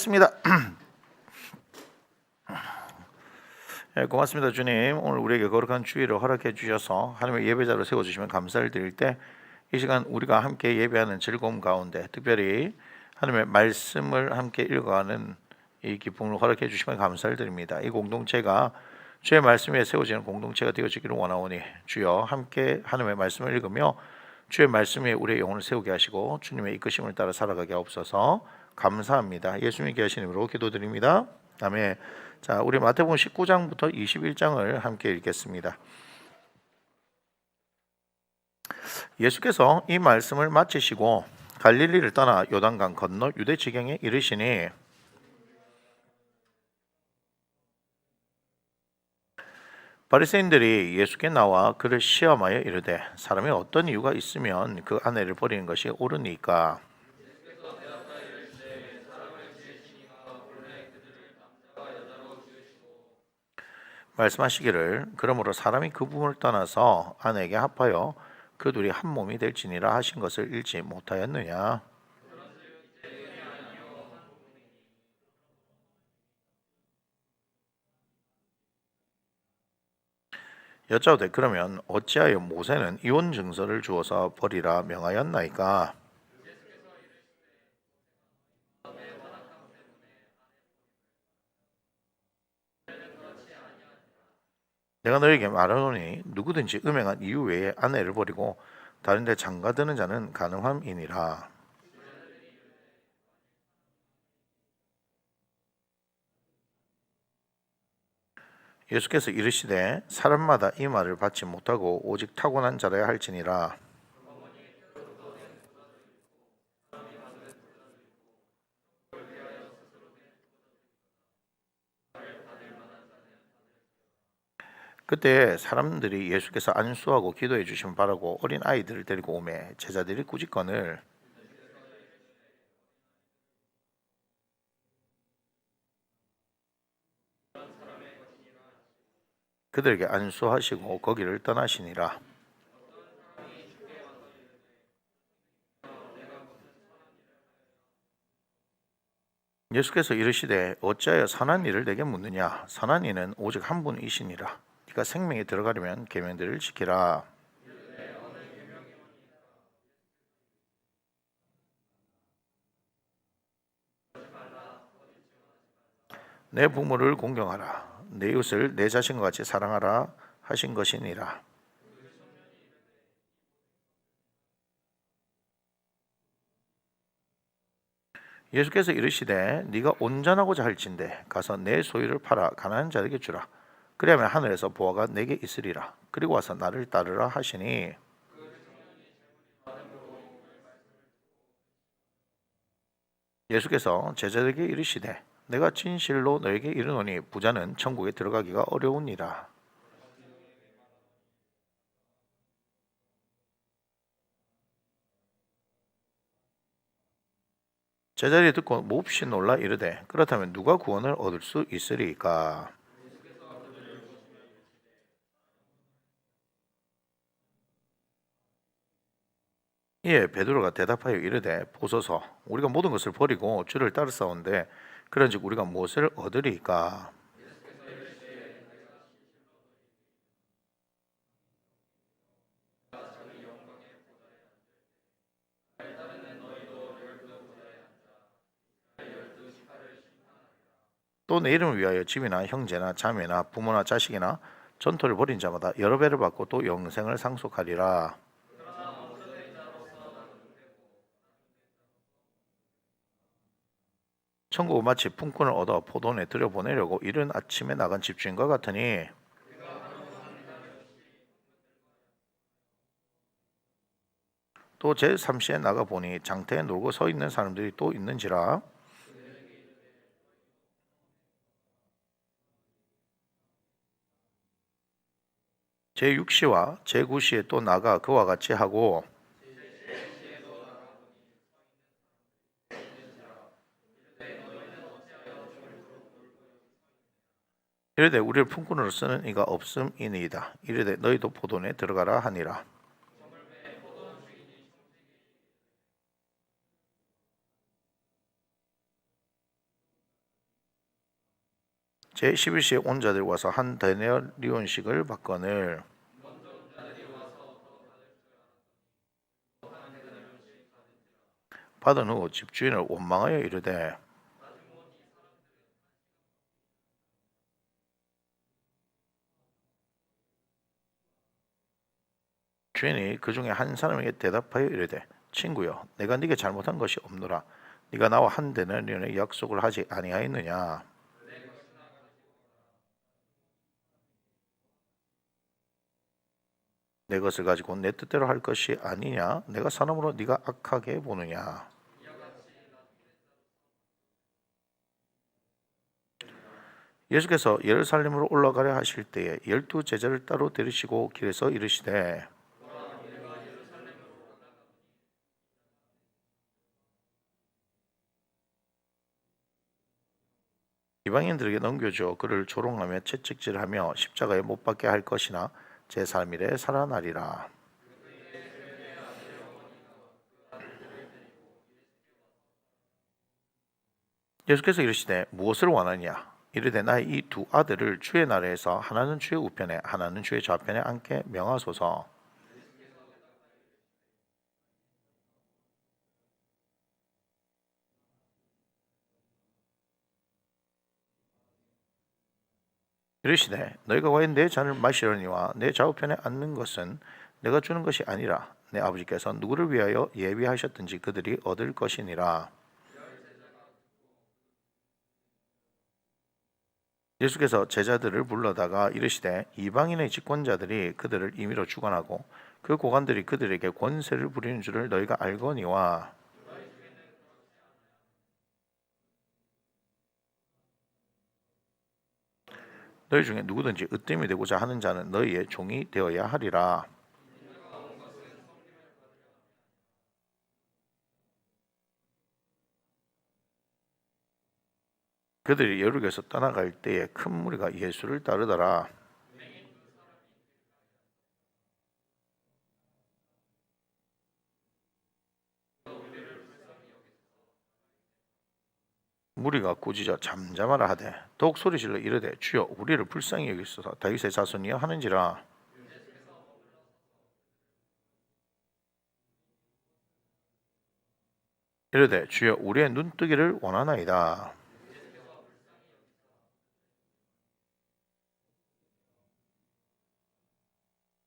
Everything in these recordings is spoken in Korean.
기도하겠습니다. 네, 고맙습니다. 주님, 오늘 우리에게 거룩한 주일을 허락해 주셔서 하나님의 예배자로 세워주시면 감사를 드릴 때 이 시간 우리가 함께 예배하는 즐거움 가운데 특별히 하나님의 말씀을 함께 읽어가는 이 기쁨을 허락해 주시면 감사를 드립니다. 이 공동체가 주의 말씀 위에 세워지는 공동체가 되어지기를 원하오니 주여 함께 하나님의 말씀을 읽으며 주의 말씀 위에 우리의 영혼을 세우게 하시고 주님의 이끄심을 따라 살아가게 하옵소서. 감사합니다. 예수님께 하신 이름으로 기도드립니다. 아멘. 자, 우리 마태복음 19장부터 21장을 함께 읽겠습니다. 예수께서 이 말씀을 마치시고 갈릴리를 떠나 요단강 건너 유대 지경에 이르시니 바리새인들이 예수께 나와 그를 시험하여 이르되 사람이 어떤 이유가 있으면 그 아내를 버리는 것이 옳으니까? 말씀하시기를 그러므로 사람이 그 부모를 떠나서 아내에게 합하여 그 둘이 한 몸이 될지니라 하신 것을 읽지 못하였느냐? 여짜오되 그러면 어찌하여 모세는 이혼 증서를 주어서 버리라 명하였나이까? 내가 너에게 말하노니 누구든지 음행한 이유 외에 아내를 버리고 다른 데 장가드는 자는 가늠함이니라. 예수께서 이르시되 사람마다 이 말을 받지 못하고 오직 타고난 자라야 할지니라. 그때 사람들이 예수께서 안수하고 기도해 주시면 바라고 어린 아이들을 데리고 오매 제자들이 꾸짖거늘 그들에게 안수하시고 거기를 떠나시니라. 예수께서 이르시되 어찌하여 선한 일을 내게 묻느냐? 선한 이는 오직 한 분이시니라. 네가 생명에 들어가려면 계명들을 지키라. 내 부모를 공경하라. 내 이웃을 내 자신과 같이 사랑하라 하신 것이니라. 예수께서 이르시되 네가 온전하고자 할진대 가서 내 소유를 팔아 가난한 자에게 주라. 그리하면 하늘에서 보화가 내게 있으리라. 그리고 와서 나를 따르라 하시니 예수께서 제자들에게 이르시되 내가 진실로 너에게 이르노니 부자는 천국에 들어가기가 어려우니라. 제자들이 듣고 몹시 놀라 이르되 그렇다면 누가 구원을 얻을 수 있으리까? 이에 베드로가 대답하여 이르되 보소서 우리가 모든 것을 버리고 주를 따르사온데 그런즉 우리가 무엇을 얻으리까? 또 내 이름을 위하여 집이나 형제나 자매나 부모나 자식이나 전토를 벌인 자마다 여러 배를 받고 또 영생을 상속하리라. 천국은 마치 품꾼을 얻어 포도원에 들여보내려고 이른 아침에 나간 집주인과 같으니 또 제3시에 나가 보니 장터에 놀고 서 있는 사람들이 또 있는지라. 제6시와 제9시에 또 나가 그와 같이 하고 이르되 우리를 품꾼으로 쓰는 이가 없음이니이다. 이르되 너희도 포도원에 들어가라 하니라. 제11시에 온 자들이 와서 한 데나리온씩을 받거늘 받은 후 집주인을 원망하여 이르되 주인이 그 중에 한 사람에게 대답하여 이르되 친구여 내가 네게 잘못한 것이 없노라 네가 나와 한 데나리온의 약속을 하지 아니하였느냐 내 것을 가지고 내 뜻대로 할 것이 아니냐 내가 사람으로 네가 악하게 보느냐 예수께서 예루살렘으로 올라가려 하실 때에 12제자를 따로 데리시고 길에서 이르시되 이방인들에게 넘겨줘 그를 조롱하며 채찍질하며 십자가에 못 박게 할 것이나 제3일에 살아나리라. 예수께서 이르시되 무엇을 원하냐 이르되 나의 이 두 아들을 주의 나라에서 하나는 주의 우편에 하나는 주의 좌편에 앉게 명하소서. 이르시되 너희가 과연 내 잔을 마시려니와 내 좌우편에 앉는 것은 내가 주는 것이 아니라 내 아버지께서 누구를 위하여 예비하셨든지 그들이 얻을 것이니라. 예수께서 제자들을 불러다가 이르시되 이방인의 집권자들이 그들을 임의로 주관하고 그 고관들이 그들에게 권세를 부리는 줄을 너희가 알거니와 너희 중에 누구든지 으뜸이 되고자 하는 자는 너희의 종이 되어야 하리라. 그들이 여륙에서 떠나갈 때에 큰 무리가 예수를 따르더라. 무리가 꾸짖어 잠잠하라 하되 더욱 소리질러 이르되 주여 우리를 불쌍히 여기소서 다윗의 자손이여 하는지라. 이르되 주여 우리의 눈뜨기를 원하나이다.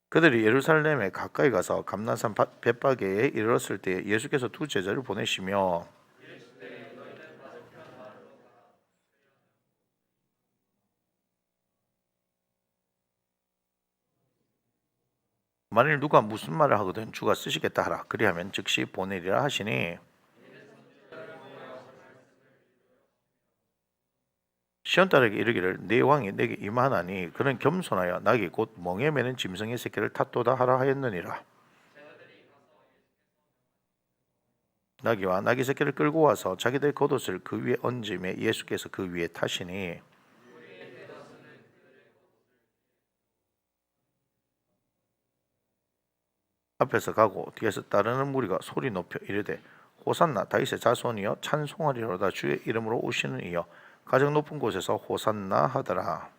그들이 예루살렘에 가까이 가서 감난산 벳바게에 이르렀을 때 예수께서 두 제자를 보내시며 만일 누가 무슨 말을 하거든 주가 쓰시겠다 하라 그리하면 즉시 보내리라 하시니 시온딸에게 이르기를 네 왕이 내게 임하나니 그는 겸손하여 낙이 곧 멍에 매는 짐승의 새끼를 탓도다 하라 하였느니라. 나귀와 나귀 새끼를 끌고 와서 자기들 겉옷을 그 위에 얹음에 예수께서 그 위에 타시니 앞에서 가고 뒤에서 따르는 무리가 소리 높여 이르되 호산나 다윗의 자손이여 찬송하리로다 주의 이름으로 오시는 이여 가장 높은 곳에서 호산나 하더라.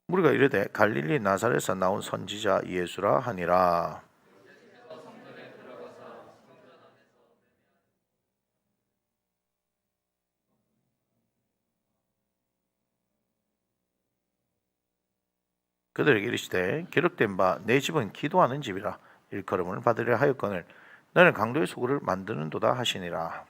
무리가 이르되 갈릴리 나사렛에서 나온 선지자 예수라 하니라. 그들에게 이르시되 기록된 바 내 집은 기도하는 집이라 일컬음을 받으려 하였거늘 너는 강도의 소굴을 만드는도다 하시니라.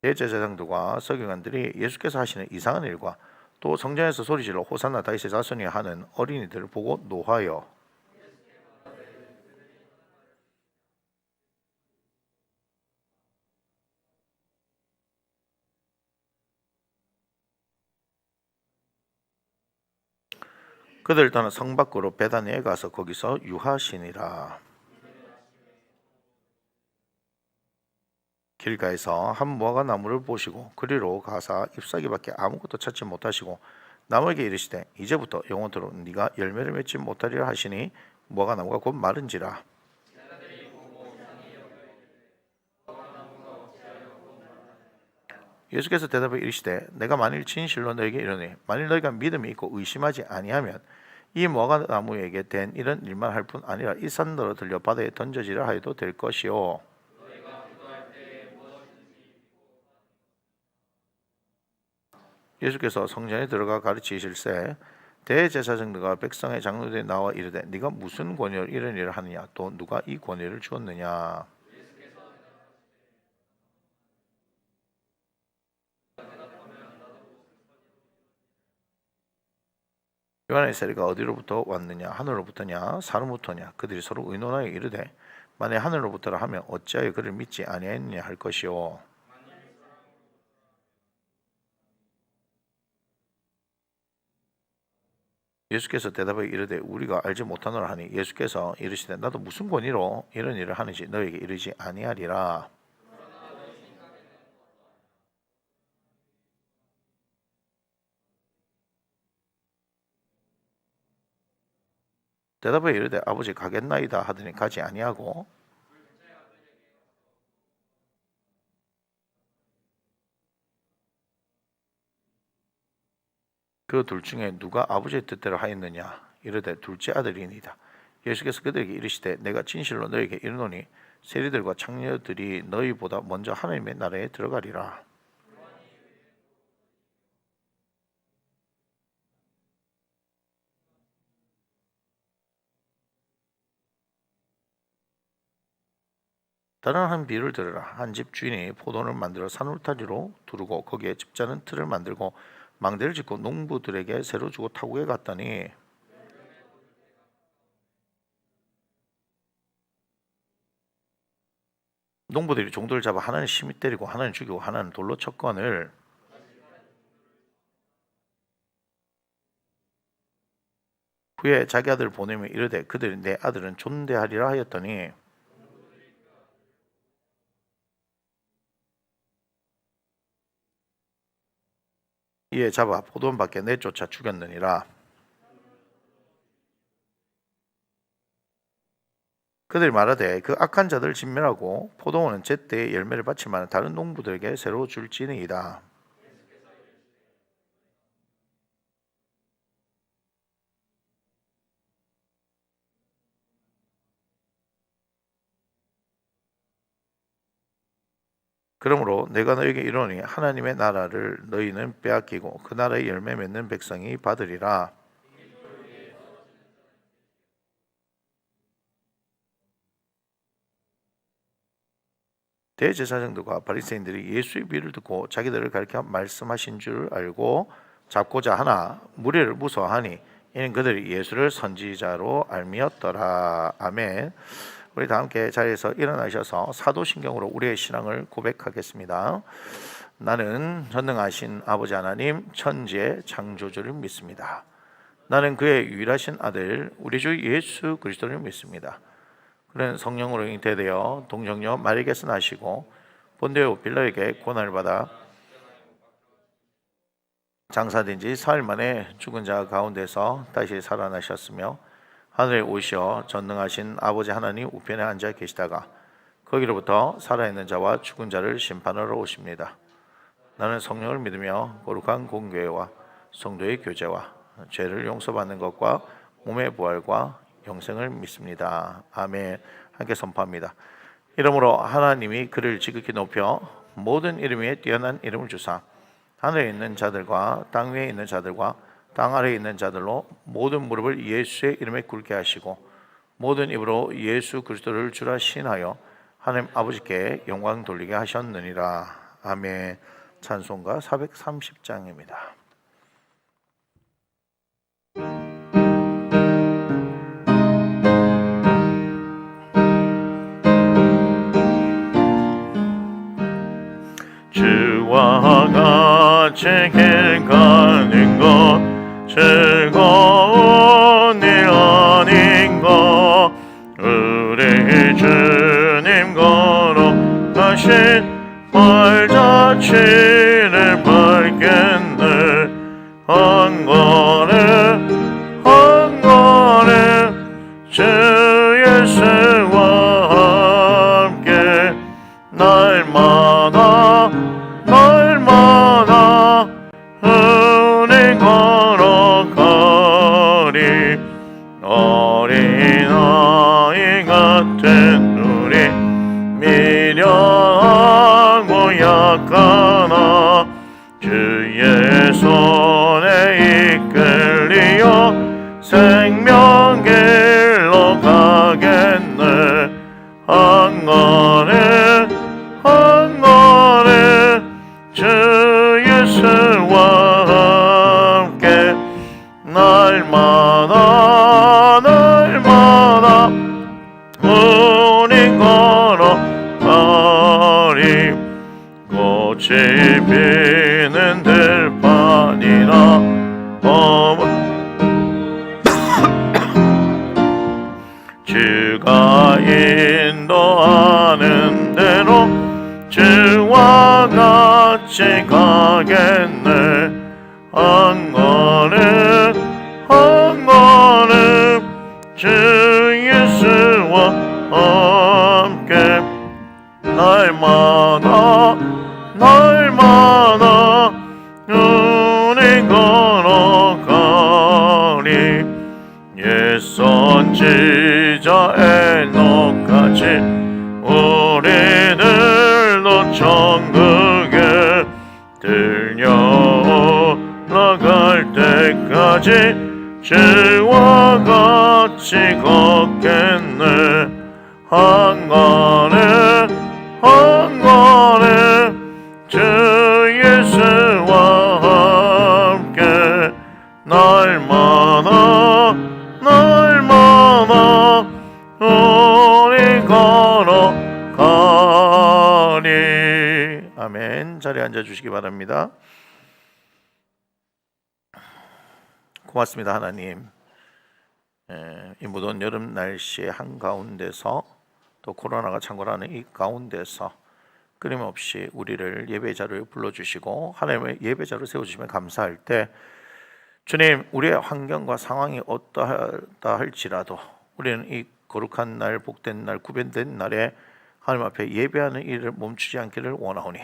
대제사장들과 서기관들이 예수께서 하시는 이상한 일과 또 성전에서 소리질러 호산나 다윗의 자손이 하는 어린이들을 보고 노하여 그들 떠나 성 밖으로 베다니에 가서 거기서 유하시니라. 길가에서 한 무화과 나무를 보시고 그리로 가사 잎사귀밖에 아무것도 찾지 못하시고 나무에게 이르시되 이제부터 영원토록 네가 열매를 맺지 못하리라 하시니 뭐가 나무가 곧 마른지라. 예수께서 대답하여 이르시되 내가 만일 진실로 너에게 이르노니 만일 너희가 믿음이 있고 의심하지 아니하면 이 무화과 나무에게 된 이런 일만 할 뿐 아니라 이 산더러 들려 바다에 던져지라 하여도 될 것이요. 예수께서 성전에 들어가 가르치실세 대제사장들과 백성의 장로들이 나와 이르되 네가 무슨 권위로 이런 일을 하느냐 또 누가 이 권위를 주었느냐. 요한의 세례가 어디로부터 왔느냐 하늘로부터냐 사람부터냐. 그들이 서로 의논하여 이르되 만일 하늘로부터라 하면 어찌하여 그를 믿지 아니하였느냐 할 것이요. 예수께서 대답하여 이르되 우리가 알지 못하노라 하니 예수께서 이르시되 나도 무슨 권위로 이런 일을 하는지 너에게 이르지 아니하리라. 대답하여 이르되 아버지 가겠나이다 하더니 가지 아니하고 그 둘 중에 누가 아버지의 뜻대로 하였느냐 이르되 둘째 아들이니이다. 예수께서 그들에게 이르시되 내가 진실로 너에게 이르노니 세리들과 창녀들이 너희보다 먼저 하나님의 나라에 들어가리라. 다른 한 비유를 들으라. 한 집 주인이 포도원을 만들어 산 울타리로 두르고 거기에 집자는 틀을 만들고 망대를 짓고 농부들에게 새로 주고 타국에 갔더니 농부들이 종들을 잡아 하나는 심히 때리고 하나는 죽이고 하나는 돌로 쳤거늘 후에 자기 아들을 보내며 이르되 그들이 내 아들은 존대하리라 하였더니 이에 잡아 포도원 밖에 내쫓아 죽였느니라. 그들이 말하되 그 악한 자들을 진멸하고 포도원은 제때에 열매를 바칠 만한 다른 농부들에게 새로 줄지니이다. 그러므로 내가 너에게 이르노니 하나님의 나라를 너희는 빼앗기고 그 나라의 열매 맺는 백성이 받으리라. 대제사장들과 바리새인들이 예수의 비유를 듣고 자기들을 가리켜 말씀하신 줄 알고 잡고자 하나 무리를 무서워하니 이는 그들이 예수를 선지자로 알미었더라. 아멘. 우리 다 함께 자리에서 일어나셔서 사도신경으로 우리의 신앙을 고백하겠습니다. 나는 전능하신 아버지 하나님 천지의 창조주를 믿습니다. 나는 그의 유일하신 아들 우리 주 예수 그리스도를 믿습니다. 그는 성령으로 잉태되어 동정녀 마리아에게서 나시고 본디오 빌라에게 고난을 받아 장사된 지 사흘 만에 죽은 자 가운데서 다시 살아나셨으며 하늘에 오시어 전능하신 아버지 하나님 우편에 앉아 계시다가 거기로부터 살아있는 자와 죽은 자를 심판하러 오십니다. 나는 성령을 믿으며 거룩한 공교회와 성도의 교제와 죄를 용서받는 것과 몸의 부활과 영생을 믿습니다. 아멘. 함께 선포합니다. 이러므로 하나님이 그를 지극히 높여 모든 이름 위에 뛰어난 이름을 주사 하늘에 있는 자들과 땅 위에 있는 자들과 땅 아래에 있는 자들로 모든 무릎을 예수의 이름에 꿇게 하시고 모든 입으로 예수 그리스도를 주라 신하여 하나님 아버지께 영광 돌리게 하셨느니라. 아멘. 찬송가 430장입니다. 주와 같이 길 가는 것 즐거운 일 아닌가. 우리 주님 걸어가신 발자취를 밟겠네. 한 걸음 한 걸음 날마다 우리 걸어가리. 꽃이 피는 들판이나 주가 인도하는 대로 주와 같이 가겠네. 한 걸음 주 예수와 함께 날마다 우리 걸어가리. 옛 선지자 에녹같이 우리들도 천국에 들려나갈 때까지 주와 같이 걷겠네. 한 걸음 주 예수와 함께 날마다 우리 걸어가리. 아멘. 자리에 앉아주시기 바랍니다. 고맙습니다 하나님. 이 무더운 여름 날씨의 한가운데서 또 코로나가 창궐하는 이 가운데서 끊임없이 우리를 예배자로 불러주시고 하나님의 예배자로 세워주시면 감사할 때, 주님, 우리의 환경과 상황이 어떠하다 할지라도 우리는 이 거룩한 날, 복된 날, 구별된 날에 하나님 앞에 예배하는 일을 멈추지 않기를 원하오니,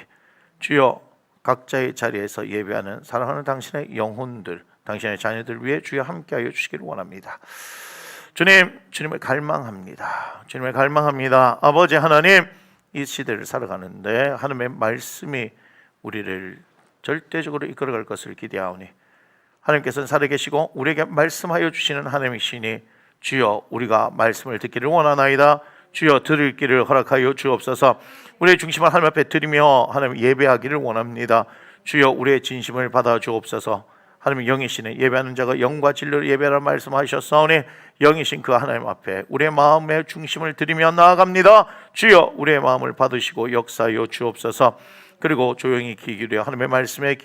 주여, 각자의 자리에서 예배하는 사랑하는 당신의 영혼들, 당신의 자녀들 위해 주여 함께하여 주시기를 원합니다. 주님을 갈망합니다. 주님을 갈망합니다. 아버지 하나님, 이 시대를 살아가는데 하나님의 말씀이 우리를 절대적으로 이끌어갈 것을 기대하오니, 하나님께서는 살아계시고 우리에게 말씀하여 주시는 하나님이시니 주여, 우리가 말씀을 듣기를 원하나이다. 주여, 들을 길을 허락하여 주옵소서. 우리의 중심을 하나님 앞에 드리며 하나님 예배하기를 원합니다. 주여, 우리의 진심을 받아 주옵소서. 하나님 영이시는 예배하는 자가 영과 진리로 예배하라 말씀하셨사오니, 영이신 그 하나님 앞에 우리의 마음의 중심을 드리며 나아갑니다. 주여, 우리의 마음을 받으시고 역사하여 주옵소서. 그리고 조용히 귀 기울여 하나님의 말씀에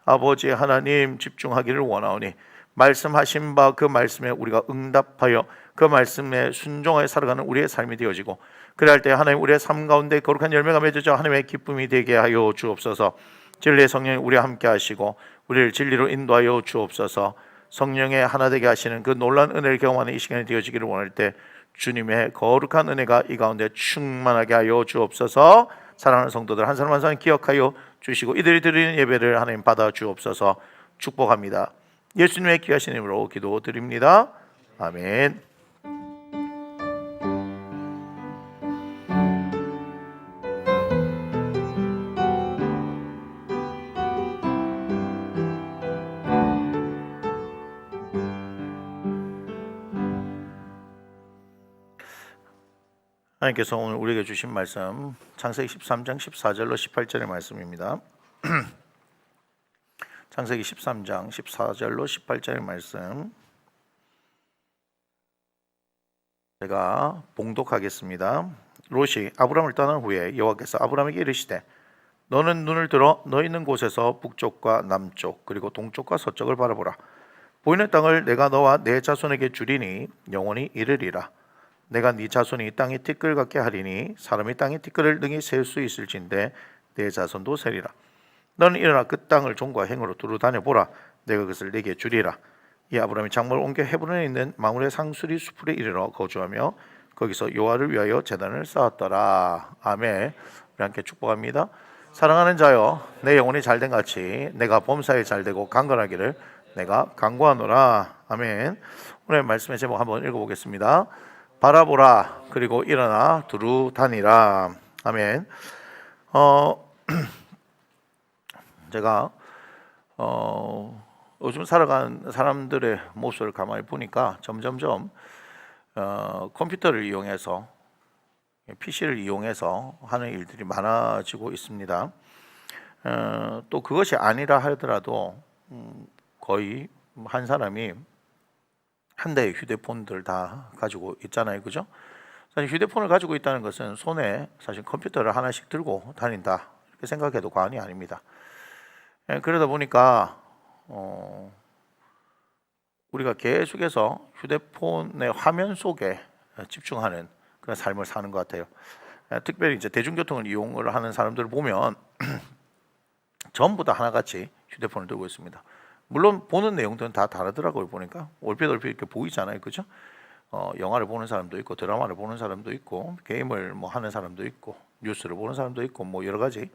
아버지 하나님 집중하기를 원하오니, 말씀하신 바 그 말씀에 우리가 응답하여 그 말씀에 순종하여 살아가는 우리의 삶이 되어지고, 그럴 때 하나님 우리의 삶 가운데 거룩한 열매가 맺어져 하나님의 기쁨이 되게 하여 주옵소서. 진리의 성령이 우리와 함께 하시고 우리를 진리로 인도하여 주옵소서. 성령의 하나 되게 하시는 그 놀라운 은혜를 경험하는 이 시간이 되어지기를 원할 때, 주님의 거룩한 은혜가 이 가운데 충만하게 하여 주옵소서. 사랑하는 성도들 한 사람 한 사람 기억하여 주시고 이들이 드리는 예배를 하나님 받아 주옵소서. 축복합니다. 예수님의 귀하신 이름으로 기도드립니다. 아멘. 하나님께서 오늘 우리에게 주신 말씀 창세기 13장 14절로 18절의 말씀입니다. 창세기 13장 14절로 18절의 말씀 제가 봉독하겠습니다. 롯이 아브람을 떠난 후에 여호와께서 아브람에게 이르시되, 너는 눈을 들어 너 있는 곳에서 북쪽과 남쪽 그리고 동쪽과 서쪽을 바라보라. 보이는 땅을 내가 너와 내 자손에게 주리니 영원히 이르리라. 내가 네 자손이 땅의 티끌 같게 하리니 사람이 땅의 티끌을 능히 셀 수 있을진데 내 자손도 세리라. 너는 일어나 그 땅을 종과 행으로 두루 다녀보라. 내가 그것을 내게 주리라. 이 아브라함이 장막을 옮겨 헤브론에 있는 마므레 상수리 수풀에 이르러 거주하며 거기서 여호와를 위하여 제단을 쌓았더라. 아멘. 우리 함께 축복합니다. 사랑하는 자여, 내 영혼이 잘된 같이 내가 범사에 잘되고 강건하기를 내가 간구하노라. 아멘. 오늘 말씀의 제목 한번 읽어보겠습니다. 바라보라. 그리고 일어나 두루 다니라. 아멘. 제가 요즘 살아가는 사람들의 모습을 가만히 보니까 점점점 컴퓨터를 이용해서, PC를 이용해서 하는 일들이 많아지고 있습니다. 또 그것이 아니라 하더라도 거의 한 사람이 한 대의 휴대폰들 다 가지고 있잖아요, 그죠? 사실 휴대폰을 가지고 있다는 것은 손에 사실 컴퓨터를 하나씩 들고 다닌다 이렇게 생각해도 과언이 아닙니다. 그러다 보니까 우리가 계속해서 휴대폰의 화면 속에 집중하는 그런 삶을 사는 것 같아요. 특별히 이제 대중교통을 이용을 하는 사람들을 보면 전부 다 하나같이 휴대폰을 들고 있습니다. 물론 보는 내용들은 다 다르더라고요. 보니까 얼핏 이렇게 보이잖아요, 그죠? 영화를 보는 사람도 있고 드라마를 보는 사람도 있고 게임을 뭐 하는 사람도 있고 뉴스를 보는 사람도 있고 뭐 여러 가지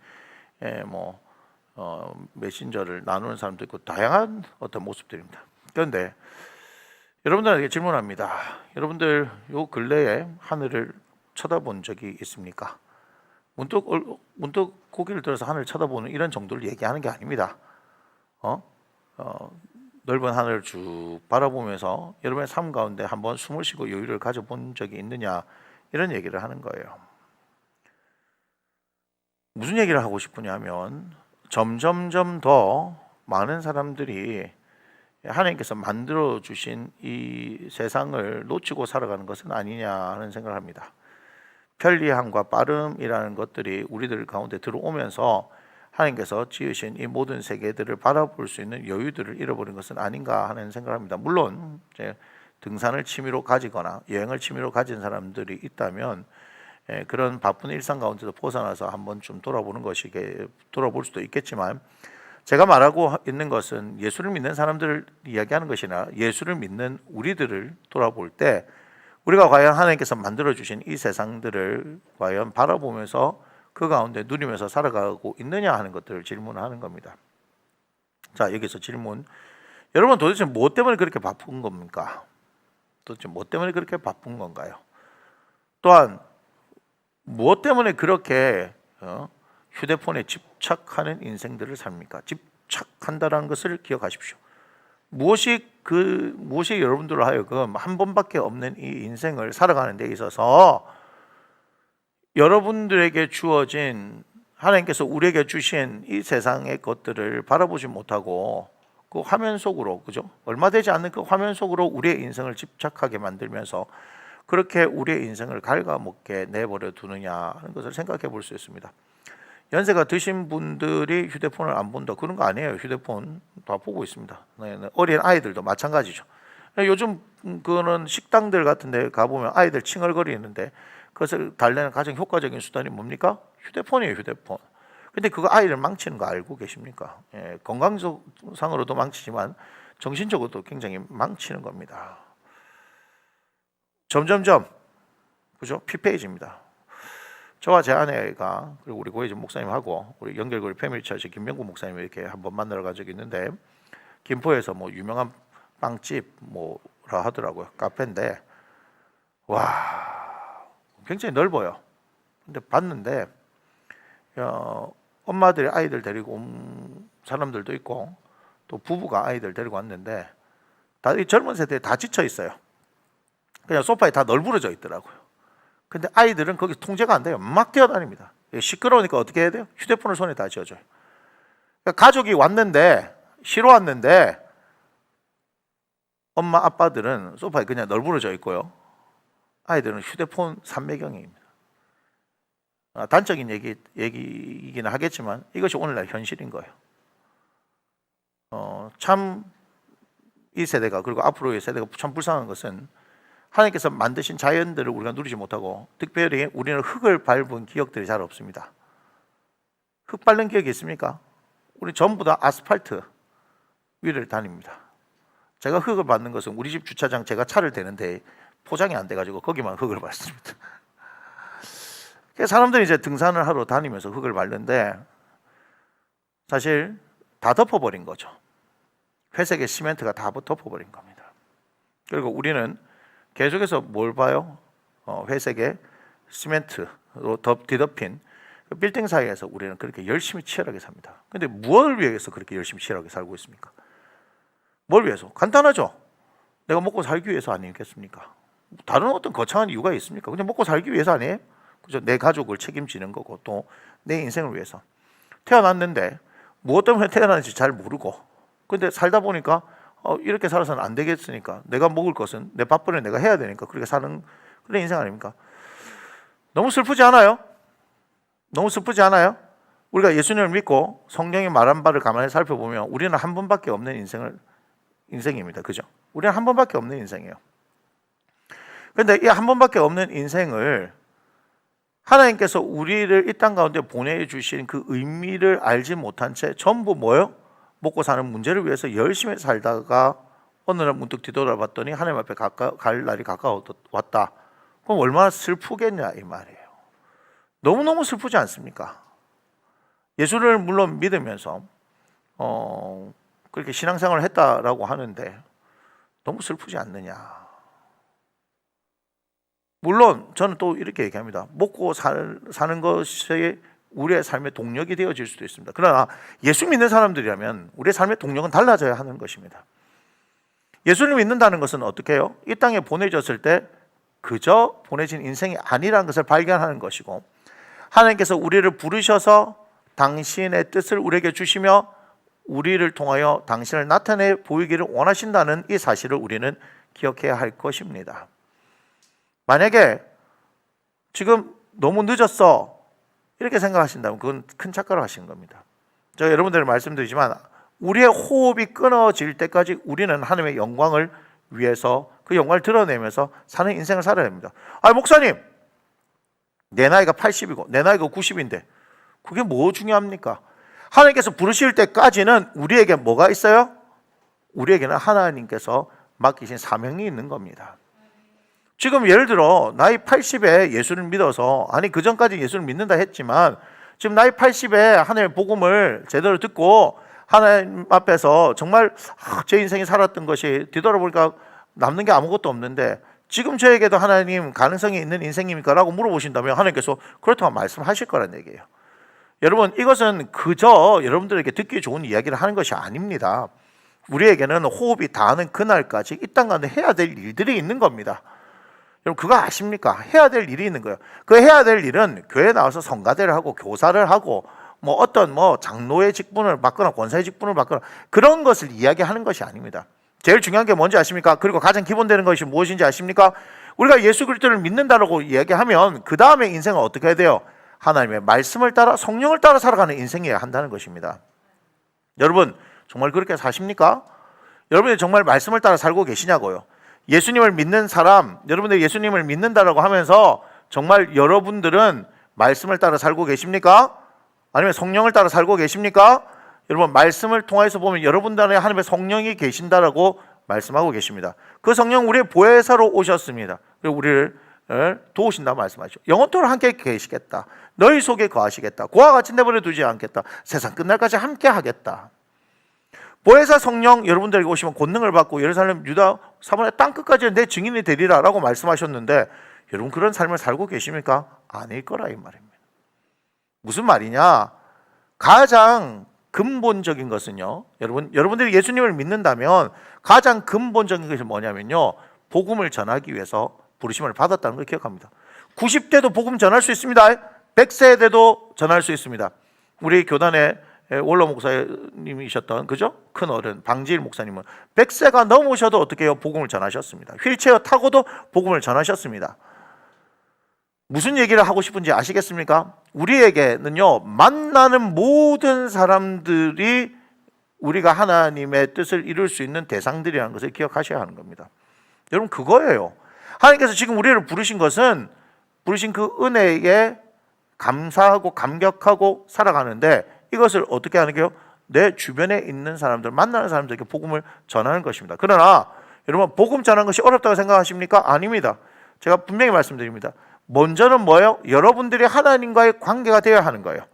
메신저를 나누는 사람도 있고 다양한 어떤 모습들입니다. 그런데 여러분들에게 질문합니다. 여러분들 요 근래에 하늘을 쳐다본 적이 있습니까? 문득 고개를 들어서 하늘을 쳐다보는 이런 정도를 얘기하는 게 아닙니다. 넓은 하늘을 쭉 바라보면서 여러분의 삶 가운데 한번 숨을 쉬고 여유를 가져본 적이 있느냐 이런 얘기를 하는 거예요. 무슨 얘기를 하고 싶으냐면 점점점 더 많은 사람들이 하나님께서 만들어 주신 이 세상을 놓치고 살아가는 것은 아니냐 하는 생각을 합니다. 편리함과 빠름이라는 것들이 우리들 가운데 들어오면서 하나님께서 지으신 이 모든 세계들을 바라볼 수 있는 여유들을 잃어버린 것은 아닌가 하는 생각을 합니다. 물론 이제 등산을 취미로 가지거나 여행을 취미로 가진 사람들이 있다면 그런 바쁜 일상 가운데서 벗어나서 한번 좀 돌아볼 수도 있겠지만, 제가 말하고 있는 것은 예수를 믿는 사람들을 이야기하는 것이나 예수를 믿는 우리들을 돌아볼 때 우리가 과연 하나님께서 만들어주신 이 세상들을 과연 바라보면서 그 가운데 누리면서 살아가고 있느냐 하는 것들을 질문하는 겁니다. 자, 여기서 질문. 여러분 도대체 무엇 때문에 그렇게 바쁜 겁니까? 도대체 무엇 때문에 그렇게 바쁜 건가요? 또한 무엇 때문에 그렇게 휴대폰에 집착하는 인생들을 삽니까? 집착한다라는 것을 기억하십시오. 무엇이 여러분들로 하여금 한 번밖에 없는 이 인생을 살아가는 데 있어서 여러분들에게 주어진 하나님께서 우리에게 주신 이 세상의 것들을 바라보지 못하고 그 화면 속으로, 그죠? 얼마 되지 않는 그 화면 속으로 우리의 인생을 집착하게 만들면서 그렇게 우리의 인생을 갉아먹게 내버려 두느냐 하는 것을 생각해 볼 수 있습니다. 연세가 드신 분들이 휴대폰을 안 본다 그런 거 아니에요. 휴대폰 다 보고 있습니다. 어린 아이들도 마찬가지죠. 요즘 그는 식당들 같은 데 가보면 아이들 칭얼거리는데 그것을 달래는 가장 효과적인 수단이 뭡니까? 휴대폰이에요, 휴대폰. 근데 그거 아이를 망치는 거 알고 계십니까? 건강상으로도 망치지만 정신적으로도 굉장히 망치는 겁니다. 점점점, 그죠? 피폐해집니다. 저와 제 아내가 그리고 우리 고혜진 목사님하고 우리 연결고리 패밀리처치 김명구 목사님 이렇게 한번 만나러 간 적이 있는데, 김포에서 뭐 유명한 빵집 뭐라 하더라고요. 카페인데 와 굉장히 넓어요. 근데 봤는데 엄마들이 아이들 데리고 온 사람들도 있고 또 부부가 아이들 데리고 왔는데 다들 젊은 세대에 다 지쳐 있어요. 그냥 소파에 다 널브러져 있더라고요. 근데 아이들은 거기 통제가 안 돼요. 막 뛰어다닙니다. 시끄러우니까 어떻게 해야 돼요? 휴대폰을 손에 다 쥐어줘요. 그러니까 가족이 왔는데 쉬러 왔는데 엄마 아빠들은 소파에 그냥 널브러져 있고요. 아이들은 휴대폰 삼매경입니다. 단적인 얘기이긴 하겠지만 이것이 오늘날 현실인 거예요. 참 이 세대가, 그리고 앞으로의 세대가 참 불쌍한 것은 하나님께서 만드신 자연들을 우리가 누리지 못하고, 특별히 우리는 흙을 밟은 기억들이 잘 없습니다. 흙 밟는 기억이 있습니까? 우리 전부 다 아스팔트 위를 다닙니다. 제가 흙을 밟는 것은 우리 집 주차장 제가 차를 대는데 포장이 안 돼가지고 거기만 흙을 밟습니다. 사람들이 이제 등산을 하러 다니면서 흙을 밟는데 사실 다 덮어버린 거죠. 회색의 시멘트가 다 덮어버린 겁니다. 그리고 우리는 계속해서 뭘 봐요? 회색의 시멘트로 뒤덮인 그 빌딩 사이에서 우리는 그렇게 열심히 치열하게 삽니다. 근데 무엇을 위해서 그렇게 열심히 치열하게 살고 있습니까? 뭘 위해서? 간단하죠. 내가 먹고 살기 위해서 아니겠습니까? 다른 어떤 거창한 이유가 있습니까? 그냥 먹고 살기 위해서 아니에요? 그죠? 내 가족을 책임지는 거고 또 내 인생을 위해서. 태어났는데 무엇 때문에 태어났는지 잘 모르고, 근데 살다 보니까 이렇게 살아서는 안 되겠으니까 내가 먹을 것은 내 밥벌이는 내가 해야 되니까 그렇게 사는 그런 인생 아닙니까? 너무 슬프지 않아요? 너무 슬프지 않아요? 우리가 예수님을 믿고 성경이 말한 바를 가만히 살펴보면 우리는 한 번밖에 없는 인생입니다. 그죠? 우리는 한 번밖에 없는 인생이에요. 그런데 이 한 번밖에 없는 인생을 하나님께서 우리를 이 땅 가운데 보내주신 그 의미를 알지 못한 채 전부 뭐예요? 먹고 사는 문제를 위해서 열심히 살다가 어느 날 문득 뒤돌아봤더니 하나님 앞에 갈 날이 가까웠다. 그럼 얼마나 슬프겠냐 이 말이에요. 너무너무 슬프지 않습니까? 예수를 물론 믿으면서 그렇게 신앙생활을 했다라고 하는데 너무 슬프지 않느냐. 물론 저는 또 이렇게 얘기합니다. 먹고 사는 것이 우리의 삶의 동력이 되어질 수도 있습니다. 그러나 예수 믿는 사람들이라면 우리의 삶의 동력은 달라져야 하는 것입니다. 예수를 믿는다는 것은 어떻게 해요? 이 땅에 보내졌을 때 그저 보내진 인생이 아니라는 것을 발견하는 것이고, 하나님께서 우리를 부르셔서 당신의 뜻을 우리에게 주시며 우리를 통하여 당신을 나타내 보이기를 원하신다는 이 사실을 우리는 기억해야 할 것입니다. 만약에 지금 너무 늦었어 이렇게 생각하신다면 그건 큰 착각을 하시는 겁니다. 제가 여러분들 말씀드리지만 우리의 호흡이 끊어질 때까지 우리는 하나님의 영광을 위해서 그 영광을 드러내면서 사는 인생을 살아야 됩니다. 목사님, 내 나이가 80이고 내 나이가 90인데 그게 뭐 중요합니까? 하나님께서 부르실 때까지는 우리에게 뭐가 있어요? 우리에게는 하나님께서 맡기신 사명이 있는 겁니다. 지금 예를 들어 나이 80에 예수를 믿어서, 그 전까지 예수를 믿는다 했지만 지금 나이 80에 하나님의 복음을 제대로 듣고 하나님 앞에서 정말 제 인생이 살았던 것이 뒤돌아보니까 남는 게 아무것도 없는데 지금 저에게도 하나님 가능성이 있는 인생입니까? 라고 물어보신다면 하나님께서 그렇다고 말씀하실 거란 얘기예요. 여러분, 이것은 그저 여러분들에게 듣기 좋은 이야기를 하는 것이 아닙니다. 우리에게는 호흡이 닿는 그날까지 이 땅 가운데 해야 될 일들이 있는 겁니다. 여러분, 그거 아십니까? 해야 될 일이 있는 거예요. 그 해야 될 일은 교회에 나와서 성가대를 하고 교사를 하고 어떤 장로의 직분을 받거나 권사의 직분을 받거나 그런 것을 이야기하는 것이 아닙니다. 제일 중요한 게 뭔지 아십니까? 그리고 가장 기본되는 것이 무엇인지 아십니까? 우리가 예수 그리스도를 믿는다라고 이야기하면 그 다음에 인생은 어떻게 해야 돼요? 하나님의 말씀을 따라 성령을 따라 살아가는 인생이어야 한다는 것입니다. 여러분, 정말 그렇게 사십니까? 여러분이 정말 말씀을 따라 살고 계시냐고요? 예수님을 믿는 사람, 여러분들 예수님을 믿는다라고 하면서 정말 여러분들은 말씀을 따라 살고 계십니까? 아니면 성령을 따라 살고 계십니까? 여러분, 말씀을 통해서 보면 여러분들 안에 하나님의 성령이 계신다라고 말씀하고 계십니다. 그 성령 우리의 보혜사로 오셨습니다. 그리고 우리를 도우신다 말씀하시죠. 영원토록 함께 계시겠다. 너희 속에 거하시겠다. 그와 같이 내버려 두지 않겠다. 세상 끝날까지 함께 하겠다. 보혜사 성령 여러분들에게 오시면 권능을 받고 예루살렘, 유다, 사마리아 땅 끝까지 내 증인이 되리라 라고 말씀하셨는데 여러분 그런 삶을 살고 계십니까? 아닐 거라 이 말입니다. 무슨 말이냐? 가장 근본적인 것은요, 여러분들이 예수님을 믿는다면 가장 근본적인 것이 뭐냐면요, 복음을 전하기 위해서 부르심을 받았다는 걸 기억합니다. 90대도 복음 전할 수 있습니다. 100세 돼도 전할 수 있습니다. 우리 교단의 원로 목사님이셨던 그죠? 큰 어른 방지일 목사님은 100세가 넘으셔도 어떻게 해요? 복음을 전하셨습니다. 휠체어 타고도 복음을 전하셨습니다. 무슨 얘기를 하고 싶은지 아시겠습니까? 우리에게는요, 만나는 모든 사람들이 우리가 하나님의 뜻을 이룰 수 있는 대상들이라는 것을 기억하셔야 하는 겁니다. 여러분, 그거예요. 하나님께서 지금 우리를 부르신 것은 부르신 그 은혜에 감사하고 감격하고 살아가는데 이것을 어떻게 하는 게요? 내 주변에 있는 사람들, 만나는 사람들에게 복음을 전하는 것입니다. 그러나 여러분, 복음 전하는 것이 어렵다고 생각하십니까? 아닙니다. 제가 분명히 말씀드립니다. 먼저는 뭐예요? 여러분들이 하나님과의 관계가 되어야 하는 거예요.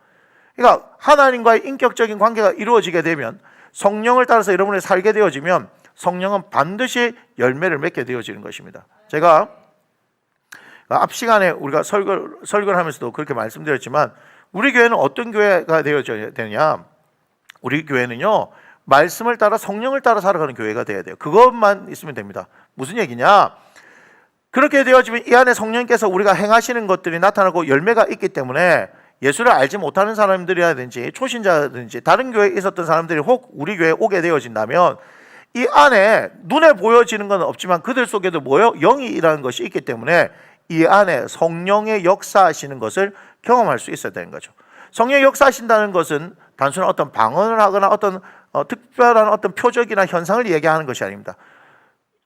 그러니까 하나님과의 인격적인 관계가 이루어지게 되면, 성령을 따라서 여러분이 살게 되어지면 성령은 반드시 열매를 맺게 되어지는 것입니다. 제가 앞 시간에 우리가 설교를 하면서도 그렇게 말씀드렸지만 우리 교회는 어떤 교회가 되어져야 되냐? 우리 교회는요, 말씀을 따라 성령을 따라 살아가는 교회가 되어야 돼요. 그것만 있으면 됩니다. 무슨 얘기냐? 그렇게 되어지면 이 안에 성령께서 우리가 행하시는 것들이 나타나고 열매가 있기 때문에 예수를 알지 못하는 사람들이라든지 초신자든지 다른 교회에 있었던 사람들이 혹 우리 교회에 오게 되어진다면 이 안에 눈에 보여지는 건 없지만 그들 속에도 뭐요? 영이 일하는 것이 있기 때문에 이 안에 성령의 역사하시는 것을 경험할 수 있어야 되는 거죠. 성령의 역사하신다는 것은 단순한 어떤 방언을 하거나 어떤 특별한 어떤 표적이나 현상을 얘기하는 것이 아닙니다.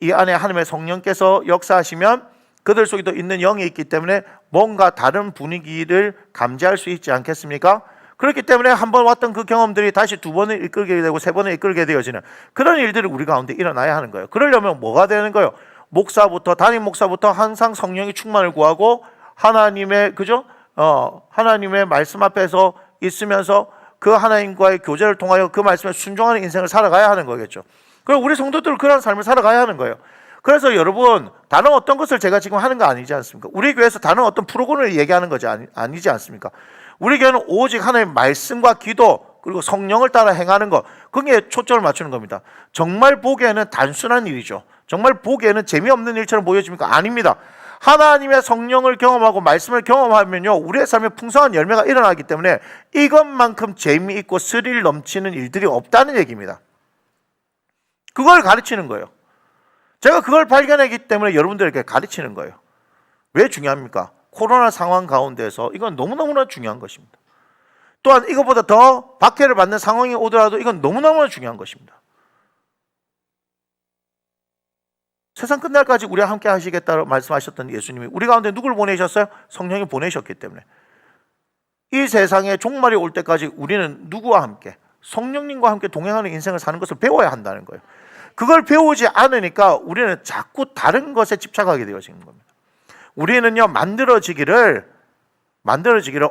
이 안에 하나님의 성령께서 역사하시면 그들 속에도 있는 영이 있기 때문에 뭔가 다른 분위기를 감지할 수 있지 않겠습니까? 그렇기 때문에 한 번 왔던 그 경험들이 다시 두 번을 이끌게 되고 세 번을 이끌게 되어지는 그런 일들이 우리 가운데 일어나야 하는 거예요. 그러려면 뭐가 되는 거예요? 담임 목사부터 항상 성령의 충만을 구하고 하나님의 하나님의 말씀 앞에서 있으면서 그 하나님과의 교제를 통하여 그 말씀에 순종하는 인생을 살아가야 하는 거겠죠. 그리고 우리 성도들은 그런 삶을 살아가야 하는 거예요. 그래서 여러분, 다른 어떤 것을 제가 지금 하는 거 아니지 않습니까? 우리 교회에서 다른 어떤 프로그램을 얘기하는 것이 아니지 않습니까? 우리 교회는 오직 하나님의 말씀과 기도 그리고 성령을 따라 행하는 것, 그게 초점을 맞추는 겁니다. 정말 보기에는 단순한 일이죠. 정말 보기에는 재미없는 일처럼 보여집니까? 아닙니다. 하나님의 성령을 경험하고 말씀을 경험하면요, 우리의 삶에 풍성한 열매가 일어나기 때문에 이것만큼 재미있고 스릴 넘치는 일들이 없다는 얘기입니다. 그걸 가르치는 거예요. 제가 그걸 발견했기 때문에 여러분들에게 가르치는 거예요. 왜 중요합니까? 코로나 상황 가운데서 이건 너무너무나 중요한 것입니다. 또한 이것보다 더 박해를 받는 상황이 오더라도 이건 너무너무나 중요한 것입니다. 세상 끝날까지 우리와 함께 하시겠다고 말씀하셨던 예수님이 우리 가운데 누구를 보내셨어요? 성령이 보내셨기 때문에 이 세상에 종말이 올 때까지 우리는 누구와 함께? 성령님과 함께 동행하는 인생을 사는 것을 배워야 한다는 거예요. 그걸 배우지 않으니까 우리는 자꾸 다른 것에 집착하게 되어지는 겁니다. 우리는요, 만들어지기를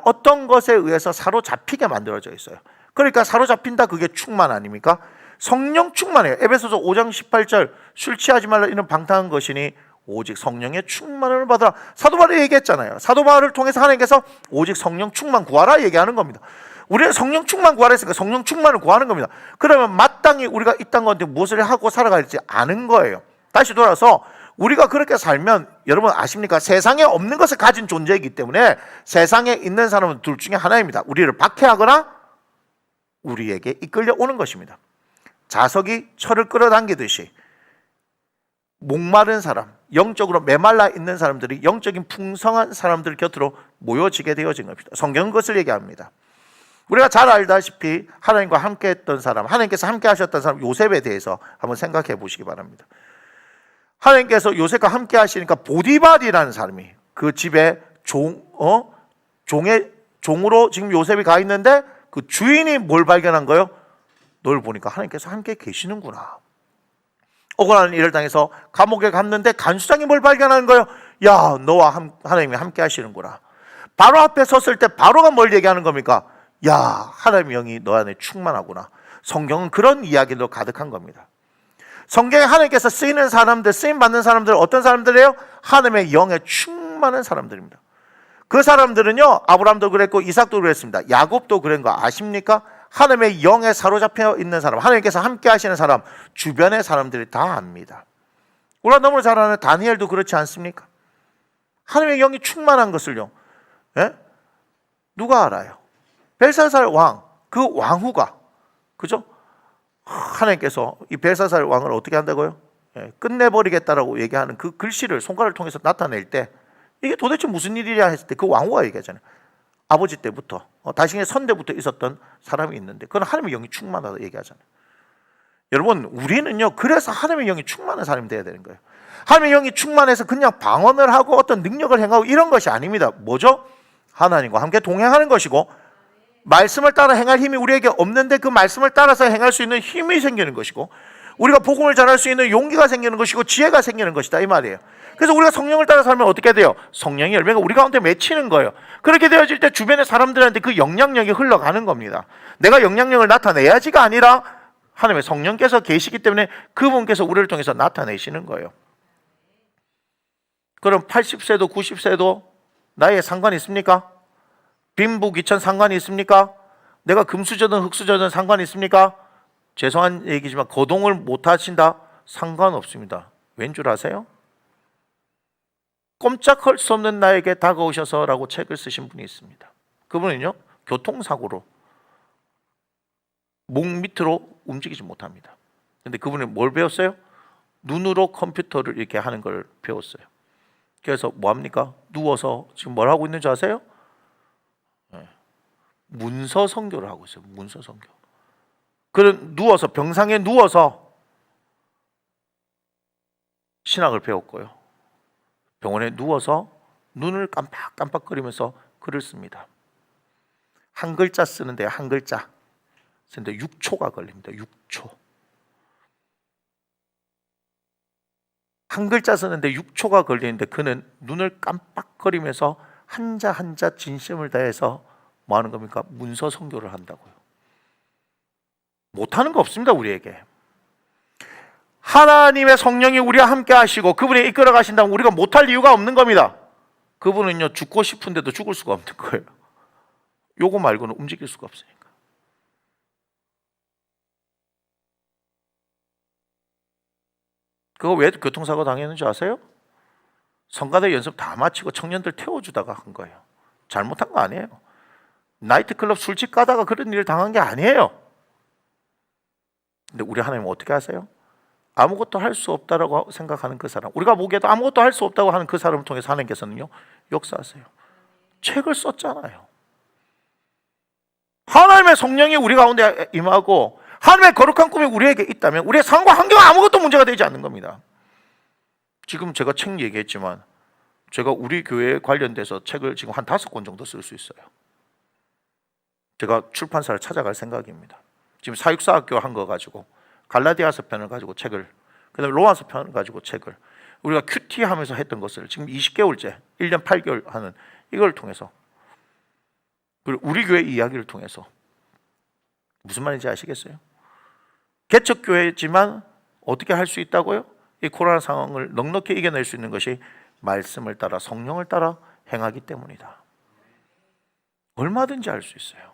어떤 것에 의해서 사로잡히게 만들어져 있어요. 그러니까 사로잡힌다, 그게 충만 아닙니까? 성령 충만해요. 에베소서 5장 18절 술 취하지 말라 이는 방탕한 것이니 오직 성령의 충만을 받으라. 사도 바울이 얘기했잖아요. 사도 바울을 통해서 하나님께서 오직 성령 충만 구하라 얘기하는 겁니다. 우리는 성령 충만 구하라 했으니까 성령 충만을 구하는 겁니다. 그러면 마땅히 우리가 이 땅 가운데 무엇을 하고 살아갈지 아는 거예요. 다시 돌아서 우리가 그렇게 살면 여러분 아십니까? 세상에 없는 것을 가진 존재이기 때문에 세상에 있는 사람은 둘 중에 하나입니다. 우리를 박해하거나 우리에게 이끌려 오는 것입니다. 자석이 철을 끌어당기듯이 목마른 사람, 영적으로 메말라 있는 사람들이 영적인 풍성한 사람들 곁으로 모여지게 되어진 겁니다. 성경은 그것을 얘기합니다. 우리가 잘 알다시피 하나님과 함께 했던 사람, 하나님께서 함께 하셨던 사람 요셉에 대해서 한번 생각해 보시기 바랍니다. 하나님께서 요셉과 함께 하시니까 보디발이라는 사람이 그 집에 종으로 지금 요셉이 가 있는데 그 주인이 뭘 발견한 거예요? 널 보니까 하나님께서 함께 계시는구나. 억울한 일을 당해서 감옥에 갔는데 간수장이 뭘 발견하는 거예요? 야, 너와 하나님이 함께 하시는구나. 바로 앞에 섰을 때 바로가 뭘 얘기하는 겁니까? 야, 하나님의 영이 너 안에 충만하구나. 성경은 그런 이야기로 가득한 겁니다. 성경에 하나님께서 쓰이는 사람들, 쓰임받는 사람들은 어떤 사람들이에요? 하나님의 영에 충만한 사람들입니다. 그 사람들은요, 아브라함도 그랬고 이삭도 그랬습니다. 야곱도 그런 거 아십니까? 하나님의 영에 사로잡혀 있는 사람, 하나님께서 함께 하시는 사람, 주변의 사람들이 다 압니다. 우리가 너무 잘 아는 다니엘도 그렇지 않습니까? 하나님의 영이 충만한 것을요, 누가 알아요? 벨사살 왕, 그 왕후가, 그죠? 하나님께서 이 벨사살 왕을 어떻게 한다고요? 끝내버리겠다라고 얘기하는 그 글씨를 손가락을 통해서 나타낼 때 이게 도대체 무슨 일이냐 했을 때 그 왕후가 얘기하잖아요. 아버지 때부터, 당신의 선대부터 있었던 사람이 있는데 그건 하나님의 영이 충만하다고 얘기하잖아요. 여러분, 우리는요, 그래서 하나님의 영이 충만한 사람이 돼야 되는 거예요. 하나님의 영이 충만해서 그냥 방언을 하고 어떤 능력을 행하고 이런 것이 아닙니다. 뭐죠? 하나님과 함께 동행하는 것이고 말씀을 따라 행할 힘이 우리에게 없는데 그 말씀을 따라서 행할 수 있는 힘이 생기는 것이고 우리가 복음을 전할 수 있는 용기가 생기는 것이고 지혜가 생기는 것이다 이 말이에요. 그래서 우리가 성령을 따라 살면 어떻게 돼요? 성령의 열매가 우리 가운데 맺히는 거예요. 그렇게 되어질 때 주변의 사람들한테 그 영향력이 흘러가는 겁니다. 내가 영향력을 나타내야지가 아니라 하나님의 성령께서 계시기 때문에 그분께서 우리를 통해서 나타내시는 거예요. 그럼 80세도 90세도 나이에 상관이 있습니까? 빈부귀천 상관이 있습니까? 내가 금수저든 흙수저든 상관이 있습니까? 죄송한 얘기지만 거동을 못 하신다? 상관없습니다. 왠 줄 아세요? 꼼짝할 수 없는 나에게 다가오셔서 라고 책을 쓰신 분이 있습니다. 그분은요, 교통사고로 목 밑으로 움직이지 못합니다. 근데 그분이 뭘 배웠어요? 눈으로 컴퓨터를 이렇게 하는 걸 배웠어요. 그래서 뭐 합니까? 누워서 지금 뭘 하고 있는지 아세요? 문서 선교를 하고 있어요. 문서 선교. 그런 누워서 병상에 누워서 신학을 배웠고요. 병원에 누워서 눈을 깜빡깜빡거리면서 글을 씁니다. 한 글자 쓰는데 한 글자 쓰는데 6초가 걸립니다. 6초. 한 글자 쓰는데 6초가 걸리는데 그는 눈을 깜빡거리면서 한자 한자 진심을 다해서 뭐 하는 겁니까? 문서 선교를 한다고요. 못하는 거 없습니다. 우리에게. 하나님의 성령이 우리와 함께 하시고 그분이 이끌어 가신다면 우리가 못할 이유가 없는 겁니다. 그분은요 죽고 싶은데도 죽을 수가 없는 거예요. 요거 말고는 움직일 수가 없으니까. 그거 왜 교통사고 당했는지 아세요? 성가대 연습 다 마치고 청년들 태워주다가 한 거예요. 잘못한 거 아니에요. 나이트클럽 술집 가다가 그런 일을 당한 게 아니에요. 근데 우리 하나님은 어떻게 하세요? 아무것도 할 수 없다라고 생각하는 그 사람, 우리가 보기에도 아무것도 할 수 없다고 하는 그 사람을 통해서 하나님께서는요 역사하세요. 책을 썼잖아요. 하나님의 성령이 우리 가운데 임하고 하나님의 거룩한 꿈이 우리에게 있다면 우리의 상황과 환경은 아무것도 문제가 되지 않는 겁니다. 지금 제가 책 얘기했지만 제가 우리 교회에 관련돼서 책을 지금 한 5권 정도 쓸 수 있어요. 제가 출판사를 찾아갈 생각입니다. 지금 사육사학교 한 거 가지고 갈라디아서 편을 가지고 책을, 그다음에 로마서 편을 가지고 책을, 우리가 큐티 하면서 했던 것을 지금 20개월째 1년 8개월 하는 이걸 통해서, 그리고 우리 교회 이야기를 통해서, 무슨 말인지 아시겠어요? 개척교회지만 어떻게 할 수 있다고요? 이 코로나 상황을 넉넉히 이겨낼 수 있는 것이 말씀을 따라 성령을 따라 행하기 때문이다. 얼마든지 할 수 있어요.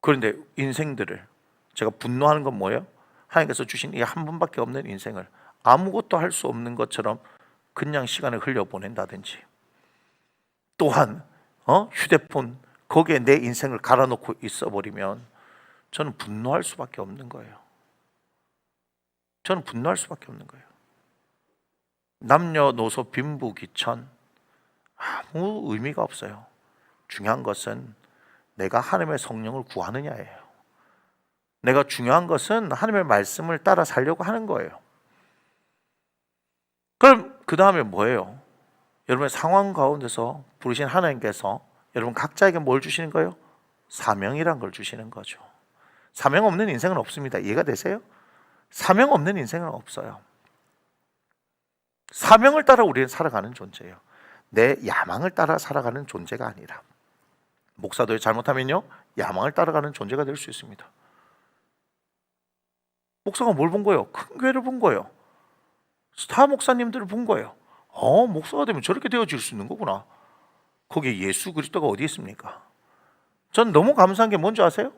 그런데 인생들을, 제가 분노하는 건 뭐예요? 하나님께서 주신 이 한 번밖에 없는 인생을 아무것도 할 수 없는 것처럼 그냥 시간을 흘려보낸다든지, 또한 휴대폰 거기에 내 인생을 갈아놓고 있어버리면 저는 분노할 수밖에 없는 거예요. 저는 분노할 수밖에 없는 거예요. 남녀노소 빈부귀천 아무 의미가 없어요. 중요한 것은 내가 하나님의 성령을 구하느냐예요. 내가 중요한 것은 하나님의 말씀을 따라 살려고 하는 거예요. 그럼 그 다음에 뭐예요? 여러분의 상황 가운데서 부르신 하나님께서 여러분 각자에게 뭘 주시는 거예요? 사명이란 걸 주시는 거죠. 사명 없는 인생은 없습니다. 이해가 되세요? 사명 없는 인생은 없어요. 사명을 따라 우리는 살아가는 존재예요. 내 야망을 따라 살아가는 존재가 아니라. 목사도 잘못하면요 야망을 따라가는 존재가 될 수 있습니다. 목사가 뭘 본 거예요? 큰 교회를 본 거예요. 스타 목사님들을 본 거예요. 목사가 되면 저렇게 되어질 수 있는 거구나. 거기에 예수 그리스도가 어디 있습니까? 전 너무 감사한 게 뭔지 아세요?